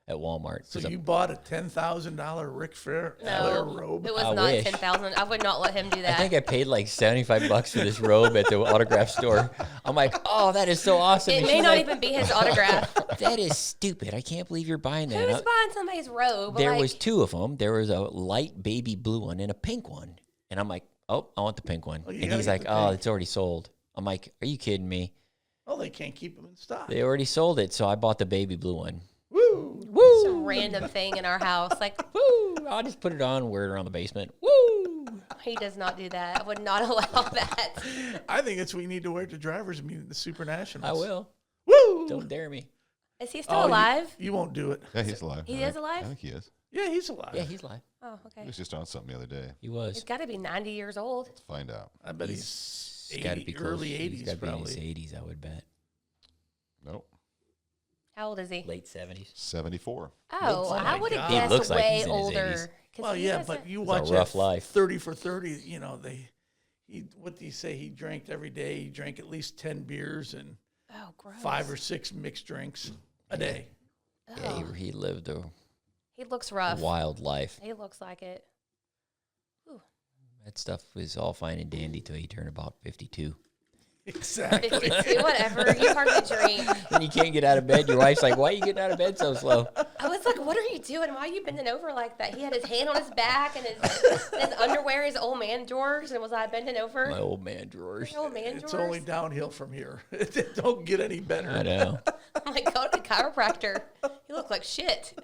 at Walmart. So 'Cause you bought a $10,000 Ric Flair No, robe? it was I not wish. 10,000. I would not let him do that. I think I paid like $75 for this robe at the autograph store. I'm like, oh, that is so awesome. it And may she's not like, even be his autograph. That is stupid. I can't believe you're buying that. Who's buying somebody's robe? There Like, was two of them. There was a light baby blue one and a pink one. And I'm like, oh, I want the pink one. Oh, you and gotta he's get like, the oh, pink. it's already sold. I'm like, are you kidding me? Oh, they can't keep them in stock. They already sold it, so I bought the baby blue one. Woo! some random thing in our house. Like, Woo! I'll just put it on, wear it around the basement. Woo! he does not do that. I would not allow that. I think it's we need to wear it to drivers meeting the Super Nationals. I will. Woo! Don't dare me. Is he still Oh, alive? You won't do it. Yeah, he's alive. He I is think. alive? I think he is. Yeah, he's alive. Yeah, he's live. Oh, He okay. was just on something the other day. He He's was. got to be 90 years old. Let's find out. I bet he's He's got to be close. early He's 80s got to be in his probably. 80s, I would bet. Nope. How old is he? Late 70s. 74. Oh, I would have He guessed looks like way he's in his older. 80s. 'Cause Well, he yeah, doesn't- but you a watch rough that life. 30 for 30, you know, what do you say? He drank every day. He drank at least 10 beers and Oh, gross. 5 or 6 mixed drinks a day. Yeah, he lived a He looks rough. wild life. He looks like it. That stuff was all fine and dandy till he turned about 52. Exactly. 52, whatever. You hardly drink. Then you can't get out of bed. Your wife's like, why are you getting out of bed so slow? I was like, what are you doing? Why are you bending over like that? He had his hand on his back and his underwear, his old man drawers, and was I bending over? My old man drawers. His old man It's drawers? only downhill from here. It don't get any better. I know. I'm like, go to the chiropractor. You look like shit.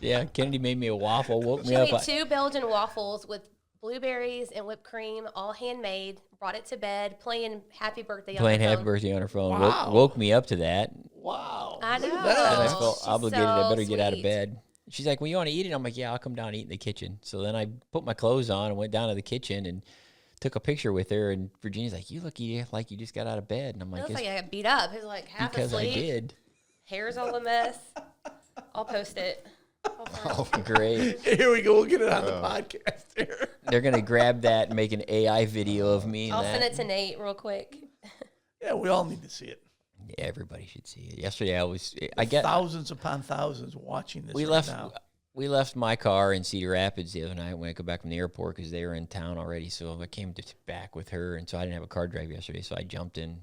Yeah, Kennedy made me a waffle, woke She me up. made 2 Belgian waffles with blueberries and whipped cream, all handmade, brought it to bed, playing Happy Birthday on Playing her Happy phone. Birthday on her phone. Wow. Woke me up to that. Wow. I know. Look at And that. I Oh, felt she's obligated. I so better get out of sweet. bed. She's like, well, you want to eat it? I'm like, yeah, I'll come down and eat in the kitchen. So then I put my clothes on and went down to the kitchen and took a picture with her. And Virginia's like, you look like you just got out of bed. And I'm It like, looks it's like I got beat up. He's like half because asleep. I did. Hair's all a mess. I'll post it. Great. Here we go. We'll get it on the podcast here. They're going to grab that and make an AI video of me. And I'll that. send it to Nate real quick. Yeah, we all need to see it. Yeah, everybody should see it. Yesterday I get Thousands upon thousands watching this we right left now. we left my car in Cedar Rapids the other night when I got back from the airport because they were in town already. So I came back with her, and so I didn't have a car drive yesterday. So I jumped in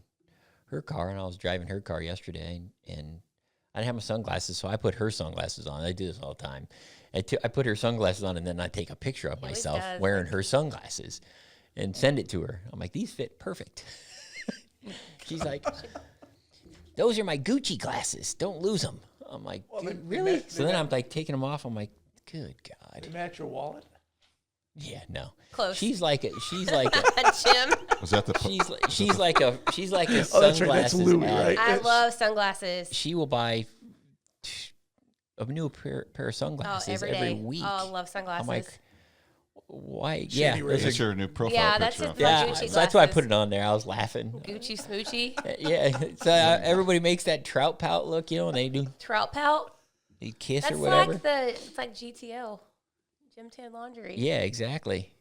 her car, and I was driving her car yesterday, and I didn't have my sunglasses, so I put her sunglasses on. I do this all the time. I put her sunglasses on, and then I take a picture of always myself does. wearing her sunglasses and send it to her. I'm like, these fit perfect. She's like, those are my Gucci glasses. Don't lose them. I'm like, Well, dude, they really? match- So then I'm like taking them off. I'm like, good God. They match your wallet. Yeah, no. Close. She's like a Jim, Was that the she's like a Oh, that's right. That's sunglasses Louis, addict. right? I love sunglasses. She will buy a new pair of Oh, sunglasses every day. week. Oh, I love sunglasses. I'm like, why? Yeah, Shady those That's are- your new profile Yeah, that's picture. just on my yeah. Gucci So that's why I glasses. put it on there. I was laughing. Gucci Smoochie. Yeah, so everybody makes that trout pout look, you know, and they do Trout pout. they kiss That's or whatever. like it's like GTL. Gym Tan Laundry. Yeah, exactly.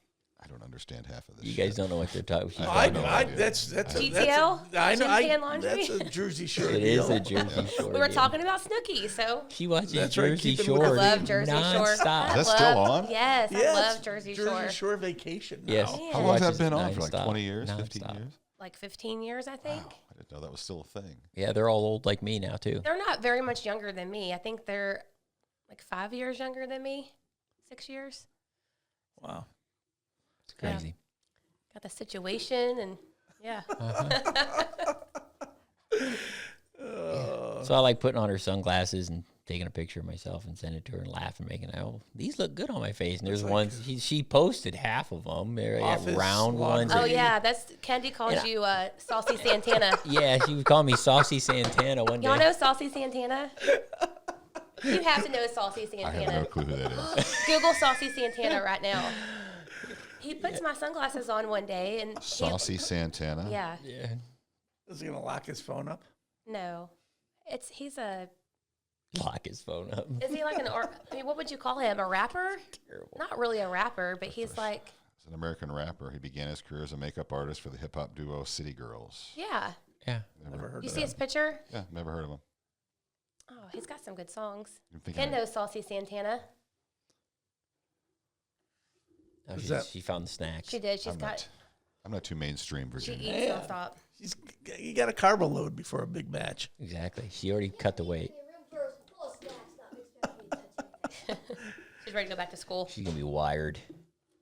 I don't understand half of this. You shit. guys don't know what they're talking about. I, no I, idea. that's GTL? I know. Jim Tan Laundry? That's a Jersey Shore. It is deal. a Jersey Shore. We were deal. talking about Snooki, so She watches That's right, Jersey keep it Shore. looking. I love Jersey Shore. nonstop. I That's love- still on? Yes, I Yes, love Jersey Shore. Jersey Shore vacation. Now. Yes. Yeah. How She long has watches that been on for? Like nonstop. 20 years, 15 Nonstop. years? Like 15 years, I think. I didn't know that was still a thing. Yeah, they're all old like me now too. They're not very much younger than me. I think they're like 5 years younger than me. 6 years. Wow. It's crazy. Got the situation and yeah. So I like putting on her sunglasses and taking a picture of myself and sending it to her and laughing, making, oh, these look good on my face. And there's ones she posted half of them. They're Office round ones. Oh laundry. yeah, that's Candy calls you Saucy Santana. Yeah, she would call me Saucy Santana one day. Y'all know Saucy Santana? You have to know Saucy I have no Santana. clue who that is. Google Saucy Santana right now. He puts my sunglasses on one day and Saucy Santana. yeah. Yeah. Is he gonna lock his phone up? No. He's a Lock his phone up. is he like I mean what would you call him? A rapper? Terrible. Not really a rapper, but he's like He's an American rapper. He began his career as a makeup artist for the hip hop duo City Girls. yeah. Yeah. Never heard You of see that. his picture? Yeah, never heard of him. Oh, he's got some good songs. I'm thinking Ken knows Saucy Santana. No, Is that- she found the snacks. She did. I'm not too mainstream, She Virginia. eats Yeah. nonstop. You got a carbo load before a big match. Exactly. She already cut the weight. She's ready to go back to school. She's going to be wired.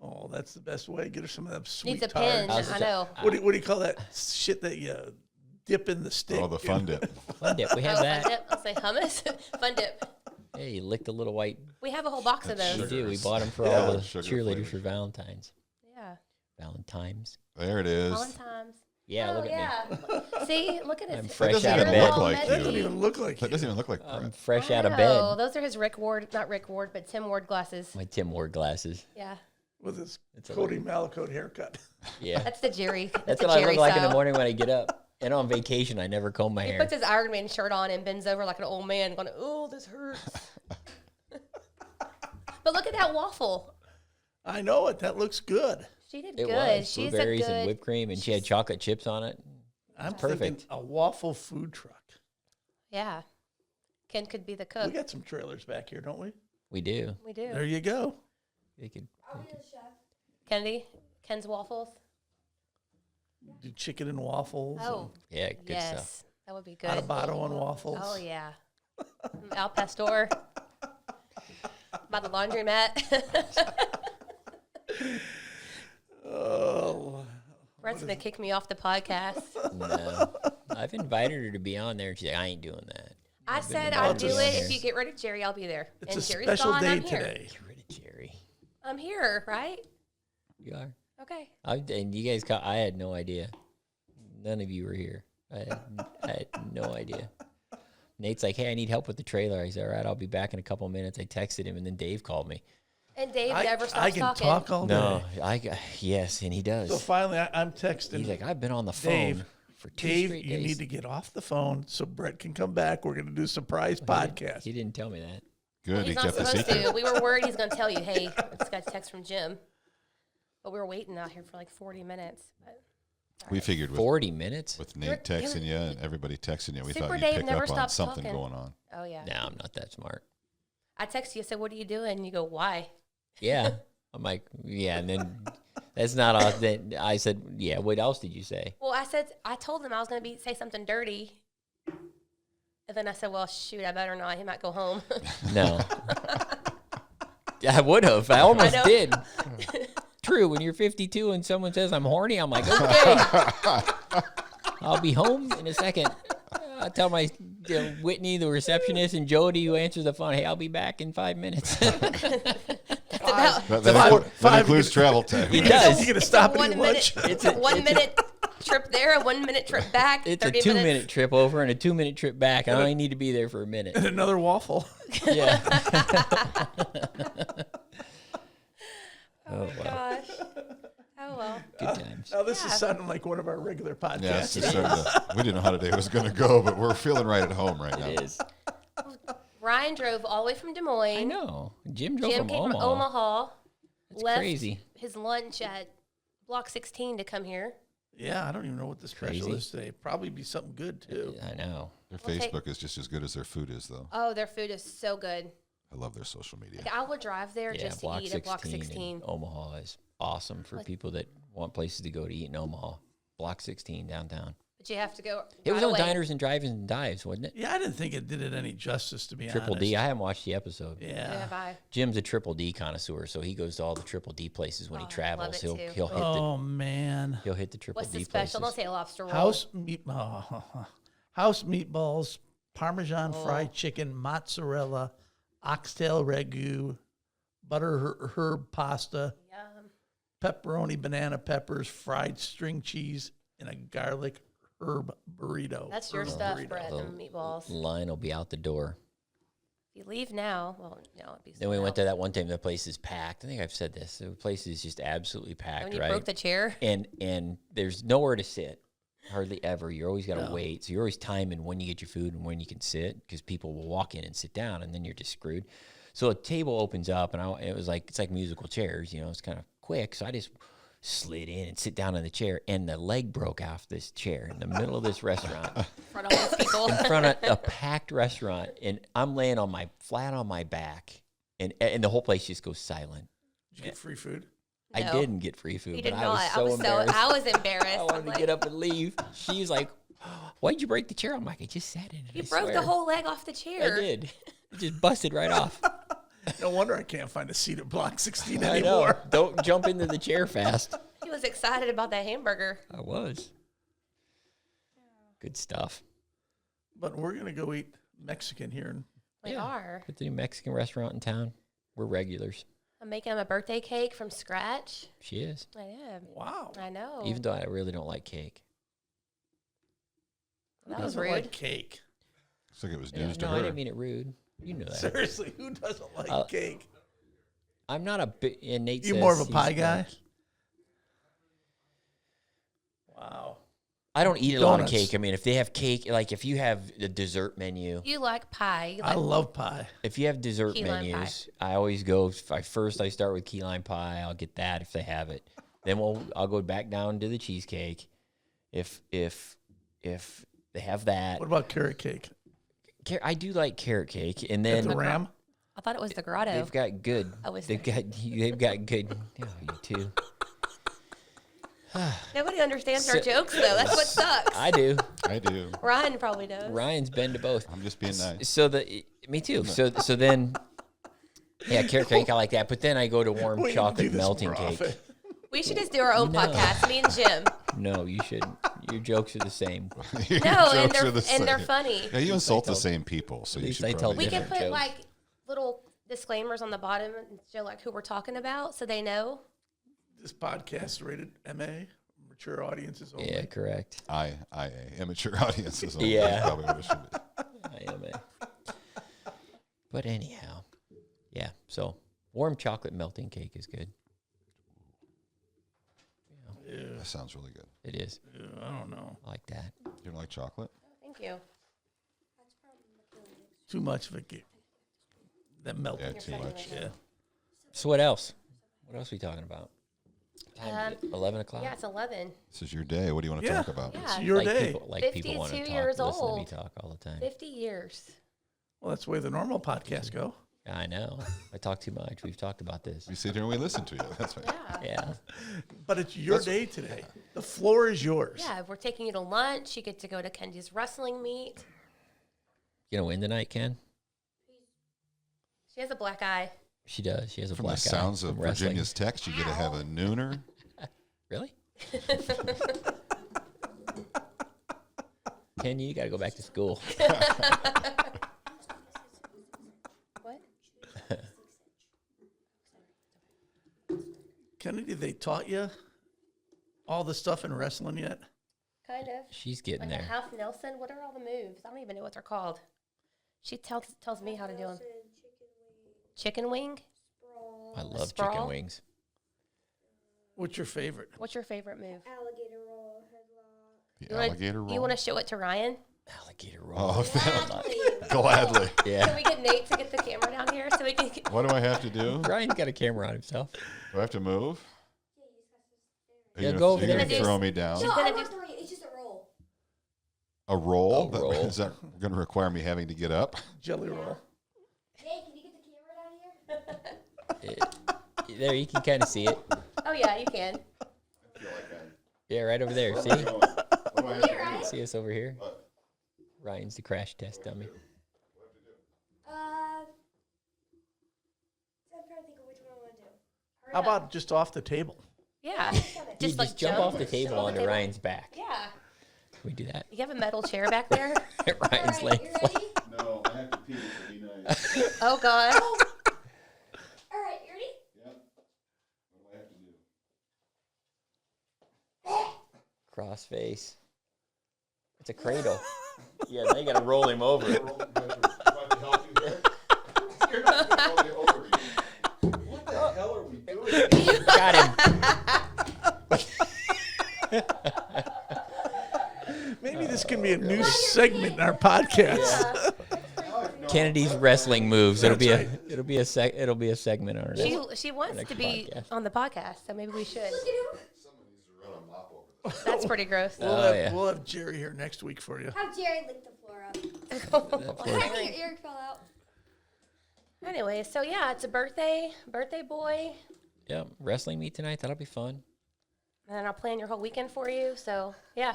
Oh, that's the best way. Get her some of that sweet Needs a tarts. pin. I know. What do you call that shit that you dip in the stick? Oh, the fun dip. Fun dip. We have Fun that. dip. I'll say hummus. Fun dip. Hey, you lick the little white. We have a whole box of We those. do. We bought them for Yeah. all the Sugar cheerleaders flavor. for Valentine's. Yeah. Valentine's. There it is. Valentine's. Yeah, Oh, look at me. yeah. See, look at I'm his fresh doesn't out of even bed. look like That you. doesn't even look like That you. doesn't even look like I'm Brett. fresh out of Oh, bed. those are his Rick Ward, not Rick Ward, but Tim Ward glasses. My Tim Ward glasses. Yeah. With his It's a Cody Malacote haircut. Yeah. That's the Jerry. That's the what I Jerry look like in the style. morning when I get up. And on vacation, I never comb my He hair. puts his Iron Man shirt on and bends over like an old man, going, "Oh, this hurts." But look at that waffle. I know it. That looks good. She did It good. was She's blueberries a good. and whipped cream, and she had chocolate chips on it. I'm Perfect. thinking a waffle food truck. Yeah. Ken could be the We cook. got some trailers back here, don't we? We do. We do. There you go. They could. Kennedy, Ken's waffles. Do chicken and waffles. Oh, Yeah, good yes, stuff. that would be good. Adobato and waffles. Oh yeah, Al Pastor. By the laundromat. Oh, Brett's gonna kick me off the podcast. No. I've invited her to be on there, and she's like, I ain't doing that. I been said invited I'll to do be on it here. if you get rid of Jerry. I'll be there. it's and a Jerry's special gone, day I'm here. today. Get rid of Jerry. I'm here, right? You are. Okay. And you guys, I had no idea. None of you were here. I had no idea. Nate's like, hey, I need help with the trailer. I said, all right, I'll be back in a couple of minutes. I texted him, and then Dave called me. And Dave never stops I can talking. talk all day. No, yes, and he does. So finally, I'm texting. He's like, I've been on the phone Dave, for 2 Dave, straight you days. need to get off the phone so Brett can come back. We're going to do a surprise podcast. He didn't tell me that. Good. He He's not kept the supposed secret. to. We were worried he's going to tell you, hey, I just got a text from Jim. But we were waiting out here for like 40 minutes. But We figured with 40 minutes? with Nate texting you and everybody texting you, we Super thought Dave you'd pick never up on stops something talking. going on. oh, yeah. No, I'm not that smart. I texted you, I said, what are you doing? And you go, why? Yeah. I'm like, yeah, and then that's not all. Then I said, yeah, what else did you say? Well, I told him I was going to say something dirty. And then I said, well, shoot, I better not. He might go home. No. I would have. I almost know. did. True. When you're 52 and someone says I'm horny, I'm like, okay. I'll be home in a second. I tell my Whitney, the receptionist, and Jody, who answers the phone, hey, I'll be back in 5 minutes. That includes travel time. He does. You going to stop One and eat lunch? minute, it's a 1 minute trip there, a 1 minute trip back. It's a 30 2 minutes. minute trip over and a 2 minute trip back. I only need to be there for a minute. And another waffle. Yeah. Oh, gosh. Oh, well. Good times. Now, this is sounding like one of our regular podcasts. Yeah, it's just we didn't know how today was going to go, but we're feeling right at home right now. It is. Ryan drove all the way from Des Moines. I know. Jim drove Jim from came Omaha. from Omaha. That's left crazy. his lunch at Block 16 to come here. Yeah, I don't even know what the special Crazy. is today. Probably be something good, too. I know. Their We'll take- Facebook is just as good as their food is, though. Oh, their food is so good. I love their social media. Like, I would drive there Yeah, just to Block eat 16 at Block 16. in Omaha is awesome for people that want places to go to eat in Omaha. Block 16 downtown. But you have to go. It was right on away. Diners and Drive-ins and Dives, wasn't it? Yeah, I didn't think it did it any justice, to be Triple honest. D. I haven't watched the episode. Yeah. Have I? Jim's a Triple D connoisseur, so he goes to all the Triple D places when Oh, he I travels. love it He'll too. he'll hit Oh, man. he'll hit the Triple What's D the special? places. Don't say lobster roll. House meatballs, Parmesan Oh. fried chicken, mozzarella, oxtail ragu, butter herb pasta, Yum. pepperoni, banana peppers, fried string cheese, and a garlic herb burrito. That's your Herb stuff, burrito. Brett. The Them meatballs. Line will be out the door. If you leave now, well, no, it'd be Then we sold went out. to that one time. The place is packed. I think I've said this. The place is just absolutely packed, When you right? broke the chair. and there's nowhere to sit, hardly ever. You're always got to wait. So you're always timing when you get your food and when you can sit, because people will walk in and sit down, and then you're just screwed. So a table opens up, and it was like, it's like musical chairs, it's kind of quick. So I just slid in and sit down in the chair, and the leg broke off this chair in the middle of this restaurant, In front of all these people. in front of a packed restaurant, and I'm laying flat on my back, and the whole place just goes silent. Did you get free food? I No. didn't get free food, You but did I not. was so embarrassed. I was embarrassed. I wanted to get up and leave. She's like, why'd you break the chair? I'm like, I just sat in it. You I broke swear." the whole leg off the chair. I did. It just busted right off. No wonder I can't find a seat at Block 16 I know. anymore. Don't jump into the chair fast. He was excited about that hamburger. I was. Good stuff. But we're going to go eat Mexican here. We are. It's a new Mexican restaurant in town. We're regulars. I'm making him a birthday cake from scratch. She is. I am. Wow. I know. Even though I really don't like cake. That Who was doesn't rude. like cake? Looks like it was Yeah, news no, to I her. didn't mean it rude. You know that. Seriously, who doesn't like cake? I'm not a big. And Nate You says more of a he's pie like- guy? Wow. I don't eat a lot of Donuts. cake. I mean, if they have cake, like if you have the dessert menu, You like pie. You I like love pie. if you have dessert Key lime menus, I always go. First, I start with key lime pie. I'll get that if they have it. Then I'll go back down to the cheesecake. If they have that, What about carrot cake? I do like carrot cake. And At then the Ram? I thought it was the grotto. they've got good. I was They've got good. Oh, you too. Nobody understands our jokes, though. That's what sucks. I do. I do. Ryan probably does. Ryan's been to both. I'm just being nice. So me too. So then, yeah, carrot cake. I like that. But then I go to warm We need to do chocolate this melting more cake. often. We should just do our own podcast, me and Jim. No, you shouldn't. Your jokes are the same. Your No, and jokes are the they're same. funny. Yeah, you insult the told- same people, so at you least should I told probably We different can put jokes. like little disclaimers on the bottom and show like who we're talking about, so they know. This podcast rated MA, mature audiences only. Yeah, correct. IA, immature audiences. Only. Yeah. That's probably what it should be. I am But anyhow, yeah. So warm chocolate melting cake is good. That sounds really good. It is. I don't know. I like that. You don't like chocolate? Thank you. Too much of it. That melt. Yeah, too much. Yeah. So what else? What else are we talking about? Time is it? 11 o'clock? Yeah, it's 11. This is your day. What do you want to Yeah. talk about? Yeah. It's your like day. People, like people want to 52 talk, years listen to me old. talk all the time. 50 years. Well, that's the way the normal podcasts go. I know. I talk too much. We've talked about this. We sit here and we listen to you. That's right. Yeah. Yeah. But it's your day today. The floor is yours. Yeah, we're taking you to lunch. You get to go to Kenji's wrestling meet. You gonna win tonight, Ken? She has a black eye. She does. She has a From black the sounds eye of from wrestling. Virginia's text, you get to have a nooner. Really? Ken, you got to go back to school. What? Kennedy, they taught you all the stuff in wrestling yet? Kind of. She's getting Like a there. half Nelson. What are all the moves? I don't even know what they're called. She tells me how to do them. Chicken wing? I love Sprawl? chicken wings. What's your favorite? What's your favorite move? Alligator roll, headlock. The alligator roll. You want to show it to Ryan? Alligator roll. Oh, gladly. Can Yeah. we get Nate to get the camera down here so we can get... What do I have to do? Ryan's got a camera on himself. Do I have to move? Are Yeah, you go over you're there. gonna throw me down? No, gonna I do- want three. It's just a roll. A roll? A roll. Is that going to require me having to get up? Jelly roll. Hey, can you get the camera down here? There, you can kind of see it. Oh, yeah, you can. Yeah, right over there. See? Here, Ryan. See us over here? Ryan's the crash test dummy. I'm trying to think of which one I want to do. How about just off the table? Yeah. You Just like just jump off the table Jump off onto the table. Ryan's back. Yeah. Can we do that? You have a metal chair back there? Ryan's All right, laying you flat. ready? No, I have to pee, so be nice. Oh, God. All right, you ready? Yep. What do I have to do? Cross face. It's a cradle. Yeah, now you got to roll him over. What the hell are we doing? Got him. Maybe this can be a new segment in our podcast. Kennedy's wrestling moves. It'll That's be right. it'll be a segment on our next. She wants next to be podcast. on the podcast, so maybe we should. Look at him. Someone needs to run a mop over this. That's pretty gross. We'll have Jerry here next week for you. Have Jerry lick the floor up. Your ear fell out. Anyway, so yeah, it's a birthday boy. Yeah, wrestling meet tonight. That'll be fun. And I'll plan your whole weekend for you. So yeah,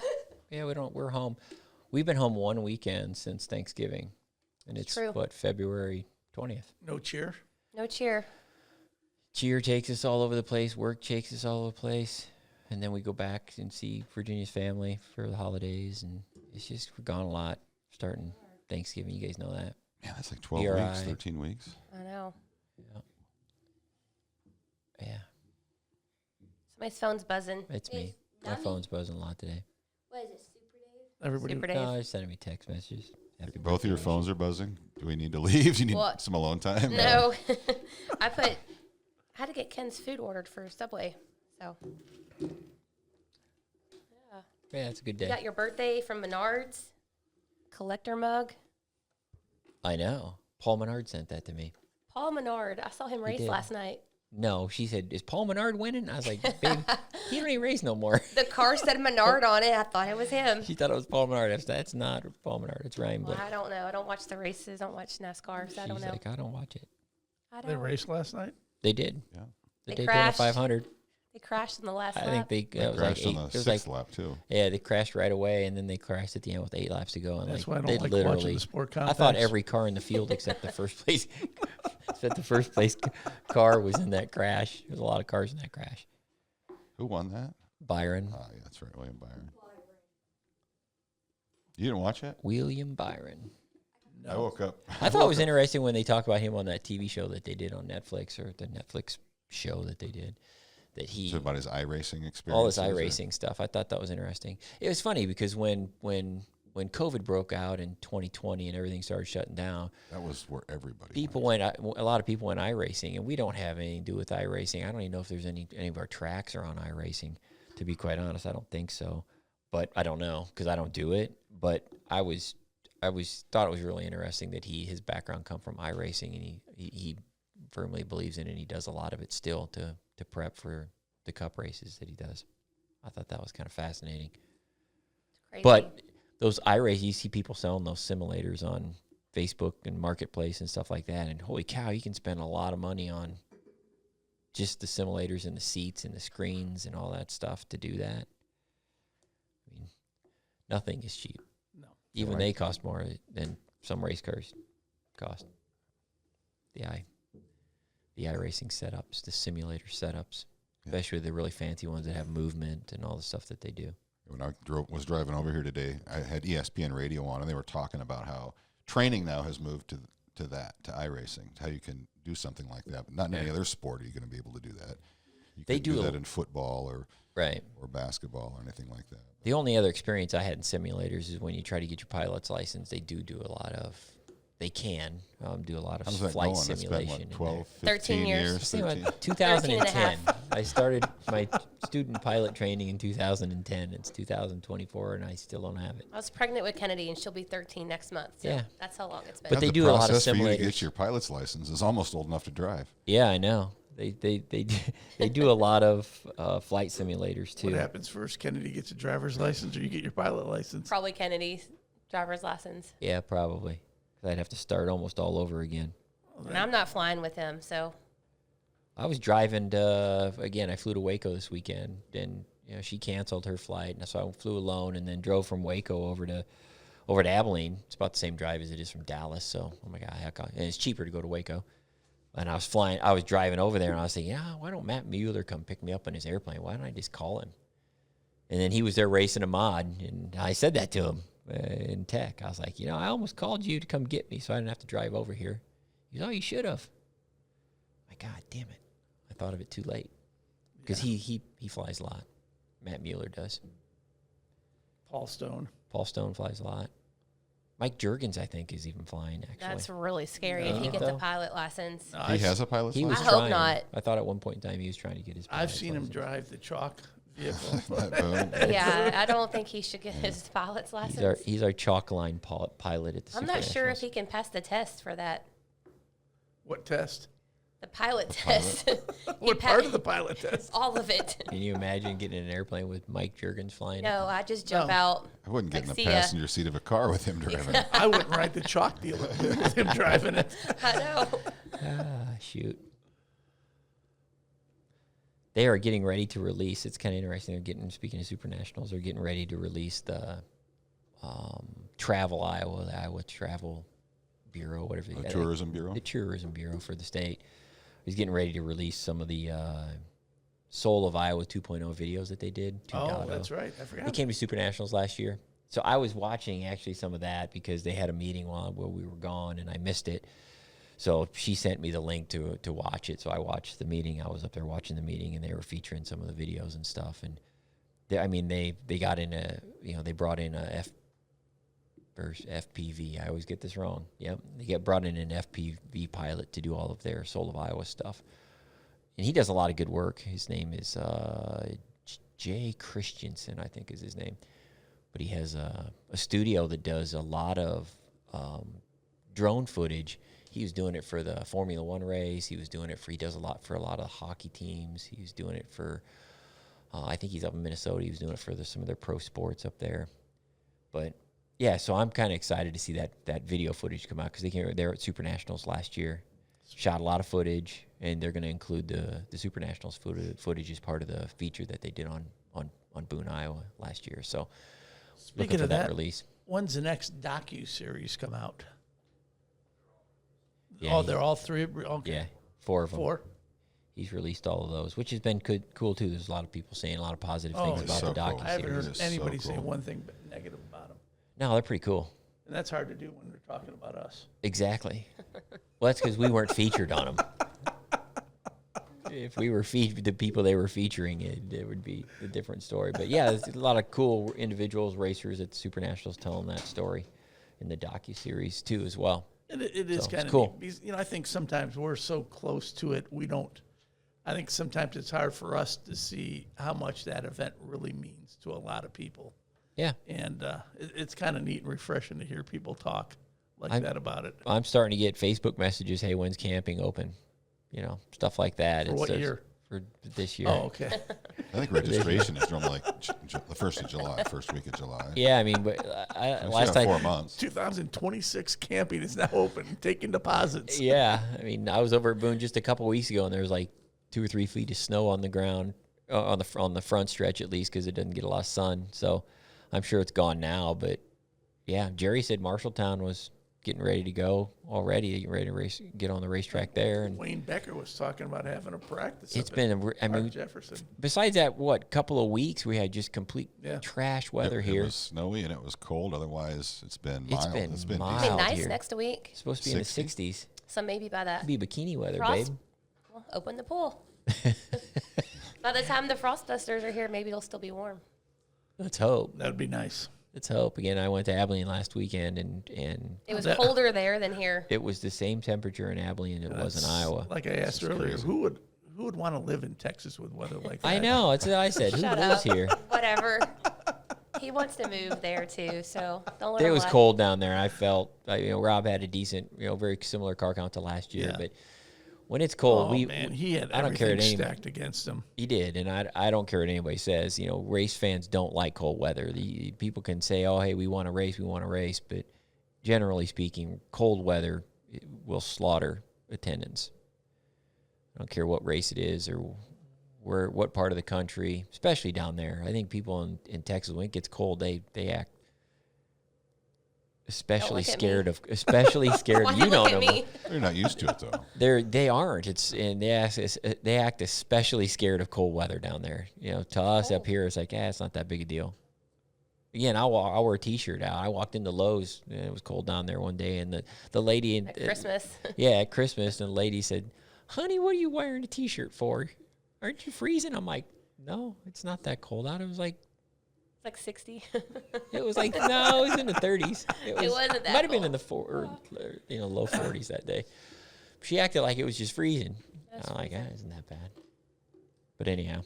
Yeah, we're home. We've been home one weekend since Thanksgiving, and it's True. what, February 20th. No cheer. no cheer. Cheer takes us all over the place. Work takes us all over the place, and then we go back and see Virginia's family for the holidays, and it's just we're gone a lot. Starting Thanksgiving, you guys know that. Man, that's like 12 ERI. weeks, 13 weeks. I know. Yeah, Somebody's phone's buzzing. it's me. It's My dummy. phone's buzzing a lot today. What is it, Super Dave? Everybody. Super Dave. No, they're sending me text messages. Happy Both of your birthday phones are buzzing. Do we need to leave? Do you need What? some alone time? No, I had to get Ken's food ordered for Subway. So Yeah, it's a good You day. got your birthday from Menards. Collector mug. I know. Paul Menard sent that to me. Paul Menard. I saw him race did. last night. No, she said, is Paul Menard winning? I was like, babe, he don't even race no more. The car said Menard on it. I thought it was him. She thought it was Paul Menard. I said, that's not Paul Menard. It's Ryan Well, Blake. I don't know. I don't watch the races. I don't watch NASCAR, so I don't She's know. like, I don't watch it. I They don't. raced last night. They did. Yeah. The They Daytona crashed. 500. They crashed in the last I lap. think They it was like crashed on eight. the It was like, sixth lap, too. yeah, they crashed right away, and then they crashed at the end with 8 laps to go. And That's like, why I they don't like watching literally, the sport I thought complex. every car in the field except the first place, except the first place car was in that crash. There was a lot of cars in that crash. Who won that? Byron. Yeah, that's right, William Byron. You didn't watch it? William Byron. I woke up. I thought it was interesting when they talked about him on that TV show that they did on Netflix, or the Netflix show that they did, that he So about his iRacing experience. all this iRacing stuff. I thought that was interesting. It was funny because when COVID broke out in 2020 and everything started shutting down, That was where everybody people went. A lot of people went iRacing, and we don't have anything to do with iRacing. I don't even know if there's any of our tracks are on iRacing. To be quite honest, I don't think so, but I don't know because I don't do it. But I thought it was really interesting that his background come from iRacing, and he firmly believes in it. And he does a lot of it still to prep for the Cup races that he does. I thought that was kind of fascinating. Crazy. But those iRace, you see people selling those simulators on Facebook and Marketplace and stuff like that, and holy cow, you can spend a lot of money on just the simulators and the seats and the screens and all that stuff to do that. I mean, nothing is cheap. No. Even Right. they cost more than some race cars cost. The iRacing setups, the simulator setups, especially the really fancy ones that have movement and all the stuff that they do. When I was driving over here today, I had ESPN radio on, and they were talking about how training now has moved to iRacing, how you can do something like that. But not in any other sport are you going to be able to do that. You They can do do that in football or basketball or anything like that. The only other experience I had in simulators is when you try to get your pilot's license. They do a lot of. They can do a lot of How's that flight going? It's been, simulation. what, 12, 13 15 years. years? I think about 13? 2010. I started my student pilot training in 2010. It's 2024, and I still don't have it. I was pregnant with Kennedy, and she'll be 13 next month. So Yeah. that's how long it's been. But they The do a lot of process for you to simulators. get your pilot's license is almost old enough to drive. Yeah, I know. They do a lot of flight simulators too. What happens first? Kennedy gets a driver's license, or you get your pilot license? Probably Kennedy's driver's license. Yeah, probably. 'Cause I'd have to start almost all over again. And I'm not flying with him, so I was driving again. I flew to Waco this weekend, and she canceled her flight, and so I flew alone, and then drove from Waco over to Abilene. It's about the same drive as it is from Dallas. So, oh my God, and it's cheaper to go to Waco. And I was driving over there, and I was thinking, why don't Matt Mueller come pick me up on his airplane? Why don't I just call him? And then he was there racing a mod, and I said that to him in tech. I was like, I almost called you to come get me, so I didn't have to drive over here. He goes, oh, you should have. My God, damn it! I thought of it too late because he flies a lot. Matt Mueller does. Paul Stone flies a lot. Mike Juergens, I think, is even flying. Actually, that's really scary if he gets a pilot license. He has a pilot's he was license? I hope trying. not. I thought at one point in time he was trying to get his. I've pilot's seen him license. drive the chalk vehicle. Boom. Yeah, I don't think he should get his pilot's license. He's our chalk line pilot at the. I'm not sure if Supernationals. he can pass the test for that. What test? The pilot test. What part of the pilot test? All of it. Can you imagine getting in an airplane with Mike Juergens flying? No, I just jump No. out. I wouldn't get Like, in see the ya. passenger seat of a car with him driving. I wouldn't ride the chalk deal with him driving it. I know. Shoot. They are getting ready to release. It's kind of interesting. Speaking of Supernationals, they're getting ready to release the Travel Iowa, the Iowa Travel Bureau, whatever. The Tourism Bureau? The Tourism Bureau for the state. He's getting ready to release some of the Soul of Iowa 2.0 videos that they did. 2.0. Oh, that's right. I They forgot. came to Supernationals last year. So I was watching actually some of that because they had a meeting while we were gone and I missed it. So she sent me the link to watch it. So I watched the meeting. I was up there watching the meeting and they were featuring some of the videos and stuff. And they got in they brought in a FPV. I always get this wrong. Yep. They brought in an FPV pilot to do all of their Soul of Iowa stuff. And he does a lot of good work. His name is Jay Christensen, I think is his name. but he has a studio that does a lot of drone footage. He was doing it for the Formula One race. He does a lot for a lot of hockey teams. He was doing it for, I think he's up in Minnesota. He was doing it for some of their pro sports up there. But yeah, so I'm kind of excited to see that video footage come out because they were at Super Nationals last year, shot a lot of footage, and they're going to include the Super Nationals footage as part of the feature that they did on Boone, Iowa last year. So Speaking of that release. When's the next docu-series come out? Yeah, they're all three? Okay. Yeah, 4 of them. 4? He's released all of those, which has been cool, too. There's a lot of people saying a lot of positive things about the docu-series. I haven't heard anybody say one thing negative about them. No, they're pretty cool. And that's hard to do when they're talking about us. Exactly. Well, that's because we weren't featured on them. If we were the people they were featuring, it would be a different story. But yeah, there's a lot of cool individuals, racers at the Super Nationals telling that story in the docu-series too, as well. It is kind of cool. Neat because, I think sometimes we're so close to it, I think sometimes it's hard for us to see how much that event really means to a lot of people. Yeah. And it's kind of neat and refreshing to hear people talk like that about it. I'm starting to get Facebook messages, hey, when's camping open? Stuff like that. For what year? For this year. Oh, okay. I think registration is normally like the first week of July. Yeah, I mean, but last 4 months. 2026 camping is now open, taking deposits. Yeah, I mean, I was over at Boone just a couple weeks ago, and there was like 2 or 3 feet of snow on the ground, on the front stretch at least, because it doesn't get a lot of sun. So I'm sure it's gone now. But yeah, Jerry said Marshalltown was getting ready to go already, getting ready to get on the racetrack there. And Wayne Becker was talking about having a practice. It's been, Jefferson. Besides that, couple of weeks we had just complete trash weather here. It was snowy and it was cold. Otherwise, it's been mild. It's been It'll be nice here. next week. It's supposed to be in the 60s. So maybe by that. It'll be bikini weather, Frost, babe. Well, open the pool. By the time the Frostbusters are here, maybe it'll still be warm. Let's hope. That'd be nice. Let's hope. Again, I went to Abilene last weekend, and it was colder there than here. It was the same temperature in Abilene it was in Iowa. Like I asked earlier, who would want to live in Texas with weather like that? I know. That's what I said. Who lives here? Whatever. He wants to move there too, so don't let him. It was cold down there. I felt, Rob had a decent, very similar car count to last year, but when it's cold, he had everything stacked against him. He did, and I don't care what anybody says. Race fans don't like cold weather. People can say, "Oh, hey, we want to race," but generally speaking, cold weather will slaughter attendance. I don't care what race it is or what part of the country, especially down there. I think people in Texas, when it gets cold, they act especially scared. You don't know. They're not used to it though. They aren't. They act especially scared of cold weather down there. To us up here, it's like, it's not that big a deal. Again, I wore a T-shirt out. I walked into Lowe's, and it was cold down there one day, and the lady at Christmas. At Christmas, and the lady said, "Honey, what are you wearing a T-shirt for? Aren't you freezing?" I'm like, "No, it's not that cold out." It was like. It's like 60. It was like, no, it was in the 30s. It wasn't that might have been in the low 40s that day. She acted like it was just freezing. I'm like, isn't that bad? But anyhow.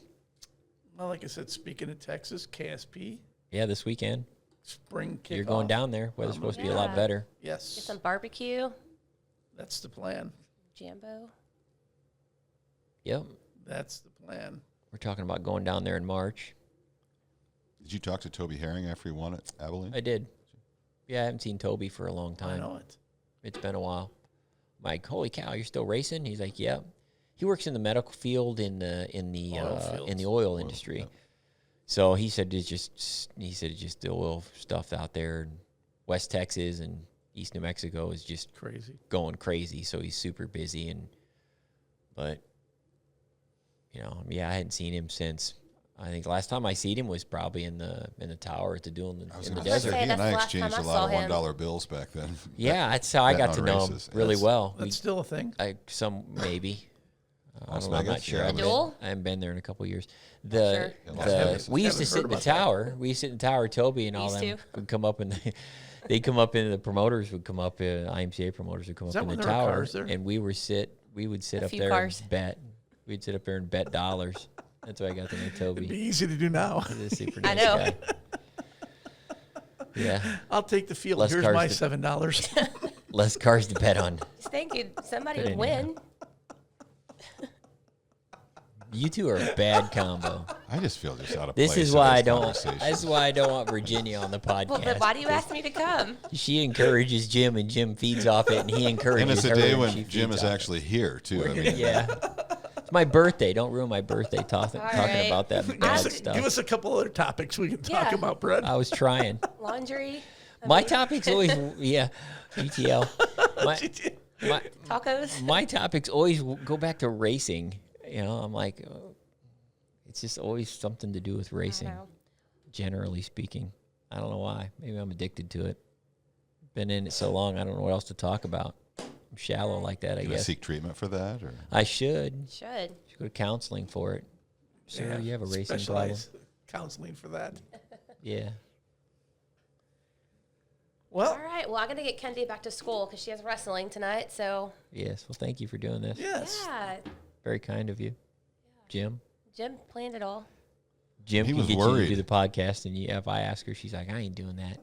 Well, like I said, speaking of Texas, KSP. Yeah, this weekend. Spring kickoff. You're going down there. Weather's supposed to be a lot better. Yes. Get some barbecue. That's the plan. Jambo. Yep. That's the plan. We're talking about going down there in March. Did you talk to Toby Herring after he won at Abilene? I did. Yeah, I haven't seen Toby for a long time. I know it. It's been a while. I'm like, holy cow, you're still racing? He's like, yeah. He works in the medical field in the oil industry. Yeah. So he said it's just the oil stuff out there in West Texas and East New Mexico is just going crazy. So he's super busy but I hadn't seen him since. I think the last time I seen him was probably in the tower at in the desert. He and I exchanged a lot of $1 bills back then. Yeah, that's how I got to know him really well. That's still a thing. Maybe. I'm not sure. I haven't been there in a couple of years. We used to sit in the tower. We used to sit in the tower. Toby and all them would come up and they'd come up and the promoters would come up. IMCA promoters would come up in the tower, and we would sit up there and bet. We'd sit up there and bet dollars. That's why I got to know Toby. It'd be easy to do now. He's a super nice I know. guy. Yeah. I'll take the field. Less Here's cars my to- $7. Less cars to bet on. Just thinking somebody Good would idea. win. You two are a bad combo. I just feel just out of This place. is in why I these don't. conversations. This is why I don't want Virginia on the podcast. Well, then why do you ask me to come? She encourages Jim, and Jim feeds off it, and he encourages And it's her. a day and when she Jim feeds is off it. actually here too. I mean, Yeah. It's my birthday. Don't ruin my birthday talking right. about that bad stuff. Give us a couple other topics we can talk Yeah. about, Brett. I was trying. Laundry, My topic's always, yeah, GTL. My tacos. my topics always go back to racing. You know, I'm like, it's just always something to do with racing, know. generally speaking. I don't know why. Maybe I'm addicted to it. Been in it so long, I don't know what else to talk about. I'm shallow like that, I you gonna guess. seek treatment for that, or I should. Should. Should go to counseling for it. Sir, you have a racing problem. Specialized counseling for that. Yeah. Well, All right. Well, I'm gonna get Kendi back to school because she has wrestling tonight. So Yes. Well, thank you for doing this. yes. yeah, Very kind of you, Jim. Jim planned it all. Jim He can was get you worried. to do the podcast, and if I ask her, she's like, I ain't doing that.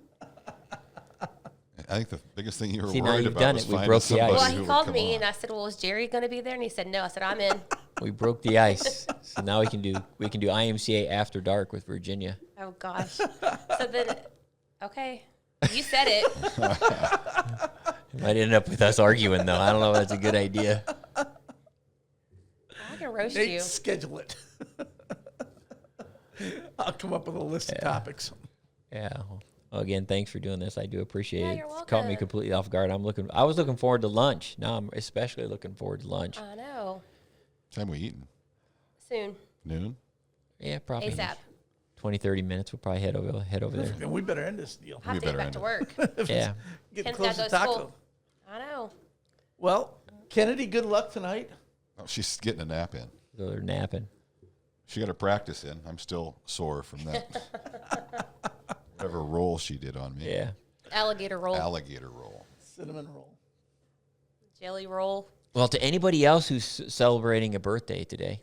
I think the biggest thing you were See, now worried you've about done was it. We finding broke the somebody ice. Well, who he would called come me on. and I said, "Well, is Jerry gonna be there?" And he said, "No." I said, "I'm in." We broke the ice, so now we can do IMCA After Dark with Virginia. Oh gosh. So then, okay, you said it. It might end up with us arguing, though. I don't know if that's a good idea. I can roast Nate, you. schedule it. I'll come up with a list of topics. Yeah. Well, again, thanks for doing this. I do appreciate Yeah, it. you're It's caught me welcome. completely off guard. I was looking forward to lunch. Now I'm especially looking forward to lunch. I know. Time we eating? Soon. Noon? Yeah, probably ASAP. 20, 30 minutes. We'll probably head over there. And we better end this deal. I have to better get back end to it. work. Yeah. Get Ken's close gotta to go to taco. school. I know. Well, Kennedy, good luck tonight. Oh, she's getting a nap in. So they're napping. She got her practice in. I'm still sore from that. Whatever roll she did on me. Yeah. Alligator roll, Alligator roll. Cinnamon roll. jelly roll. Well, to anybody else who's celebrating a birthday today,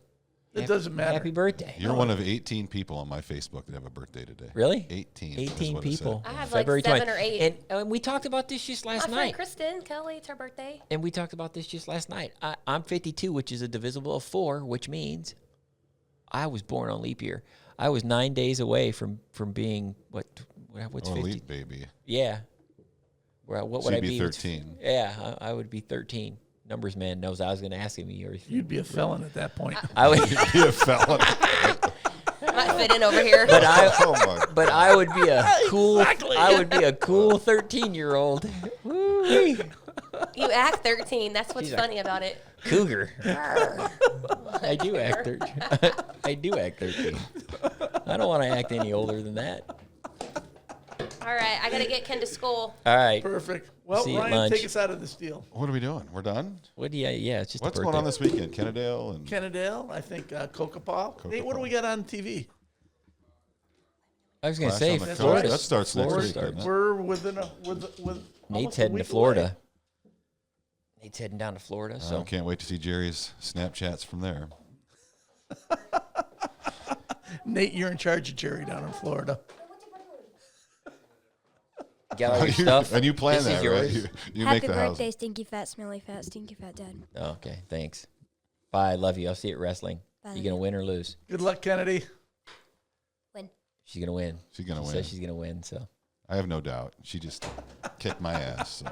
It doesn't matter. happy birthday. You're one of 18 people on my Facebook that have a birthday today. Really? 18. is 18 what it said. people. I have February like 7 20th. or 8. And we talked about this just My last friend night. Kristen Kelly, it's her birthday. And we talked about this just last night. I'm 52, which is a divisible of 4, which means I was born on leap year. I was 9 days away from being what's Oh, 50? elite baby. Yeah. What So would I you'd be be? 13. Yeah, I would be 13. Numbers man knows I was going to ask him. You'd be a felon at that point. I would, Be a felon. Might fit in over here. but I, Oh my. but I would be a cool. Exactly. I would be a cool 13-year-old. Woo-wee. You act 13. That's what's She's like- funny about it. Cougar. I do act 13. I do act 13. I don't want to act any older than that. All right, I gotta get Ken to school. All right. Perfect. Well, See you at Ryan, lunch. take us out of this deal. What are we doing? We're done? What do you? Yeah, it's just What's a going birthday. on this weekend? Kennedale and Kennedale, I think Kokopah. Nate, what do we got on TV? I was going to Clash say on the Coast. Florida. That starts next Florida week, starts. doesn't it? We're within with Nate's almost a heading to week Florida. away. Nate's heading down to Florida. I So can't wait to see Jerry's Snapchats from there. Nate, you're in charge of Jerry down in Florida. got all your stuff. And you plan This is that, right? yours? You make Happy the house. birthday, stinky fat, smelly fat, stinky fat dad. Oh, okay, thanks. Bye. I love you. I'll see you at wrestling. Bye. You gonna win or lose? Good luck, Kennedy. Win. She's gonna win. She's going to She win. says she's gonna win. So I have no doubt. She just kicked my ass. So.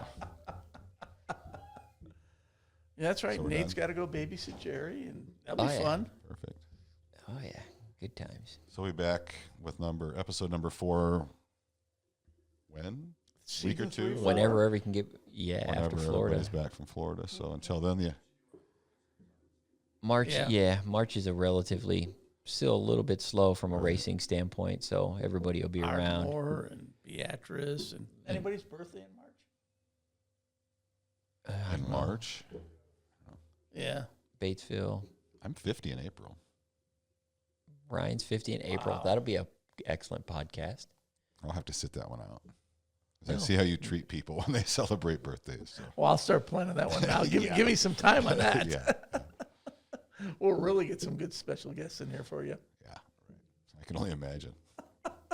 Yeah, that's right. So we're Nate's done. got to go babysit Jerry, and that'll be Oh, yeah. fun. Perfect. oh yeah, good times. So we'll be back with episode number 4. When? Week or Season two? 3, 4. Whenever we can get Whenever after Florida. everybody's back from Florida. So until then, yeah. March, Yeah. yeah, March is a relatively still a little bit slow from a racing standpoint. So everybody will be around. Ardmore and Beatrice and anybody's birthday in March. I In don't know. March. Yeah. Batesville. I'm 50 in April. Ryan's 50 in April. Wow. That'll be a excellent podcast. I'll have to sit that one out. 'Cause No. I see how you treat people when they celebrate birthdays. So. Well, I'll start planning that one now. Give me some time on that. Yeah. We'll really get some good special guests in here for you. Yeah. Right. I can only imagine.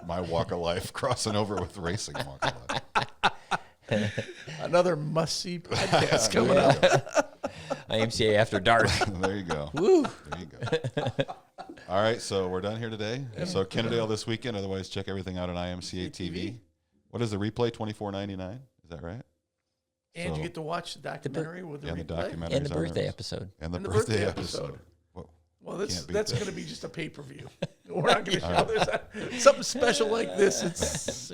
my walk of life crossing over with racing walk of life. Another must-see podcast coming up. IMCA After Dark. There you go. Woo. There you go. All right, so we're done here today. So Kennedale this weekend. Otherwise, check everything out on IMCA TV. What is the replay? $24.99. Is that right? And you get to watch the documentary with the and the replay. documentary And the birthday episode. And the birthday episode. Well, that's going to be just a pay-per-view. We're not going to show this. Something special like this.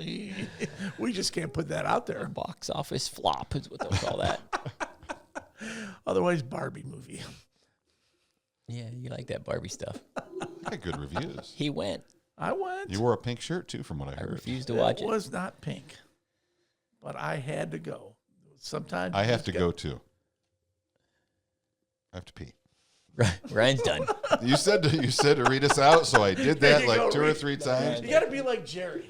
We just can't put that out there. Box office flop is what they'll call that. Otherwise, Barbie movie. Yeah, you like that Barbie stuff. I got good reviews. He went. I went. You wore a pink shirt, too, from what I heard. I refused to watch it. It was not pink, but I had to go. Sometimes I have to go, too. I have to pee. Ryan's done. You said to read us out, so I did that like go, 2 or 3 times. You got to be like Jerry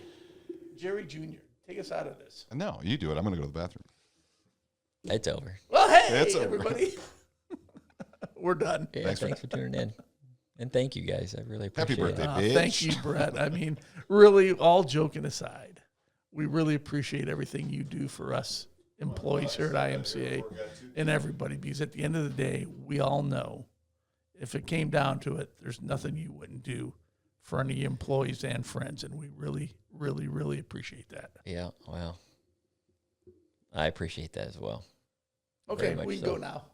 Jr. Take us out of this. No, you do it. I'm going to go to the bathroom. It's over. Well, hey, It's over. everybody. We're done. Yeah, Thanks thanks for tuning in. And thank you guys. I really appreciate Happy birthday, it. bitch. Thank you, Brett. I mean, really, all joking aside, we really appreciate everything you do for us employees here at IMCA and everybody, because at the end of the day, we all know if it came down to it, there's nothing you wouldn't do for any employees and friends, and we really, really, really appreciate that. Yeah, well, I appreciate that as well. Okay, Very much we can so. go now.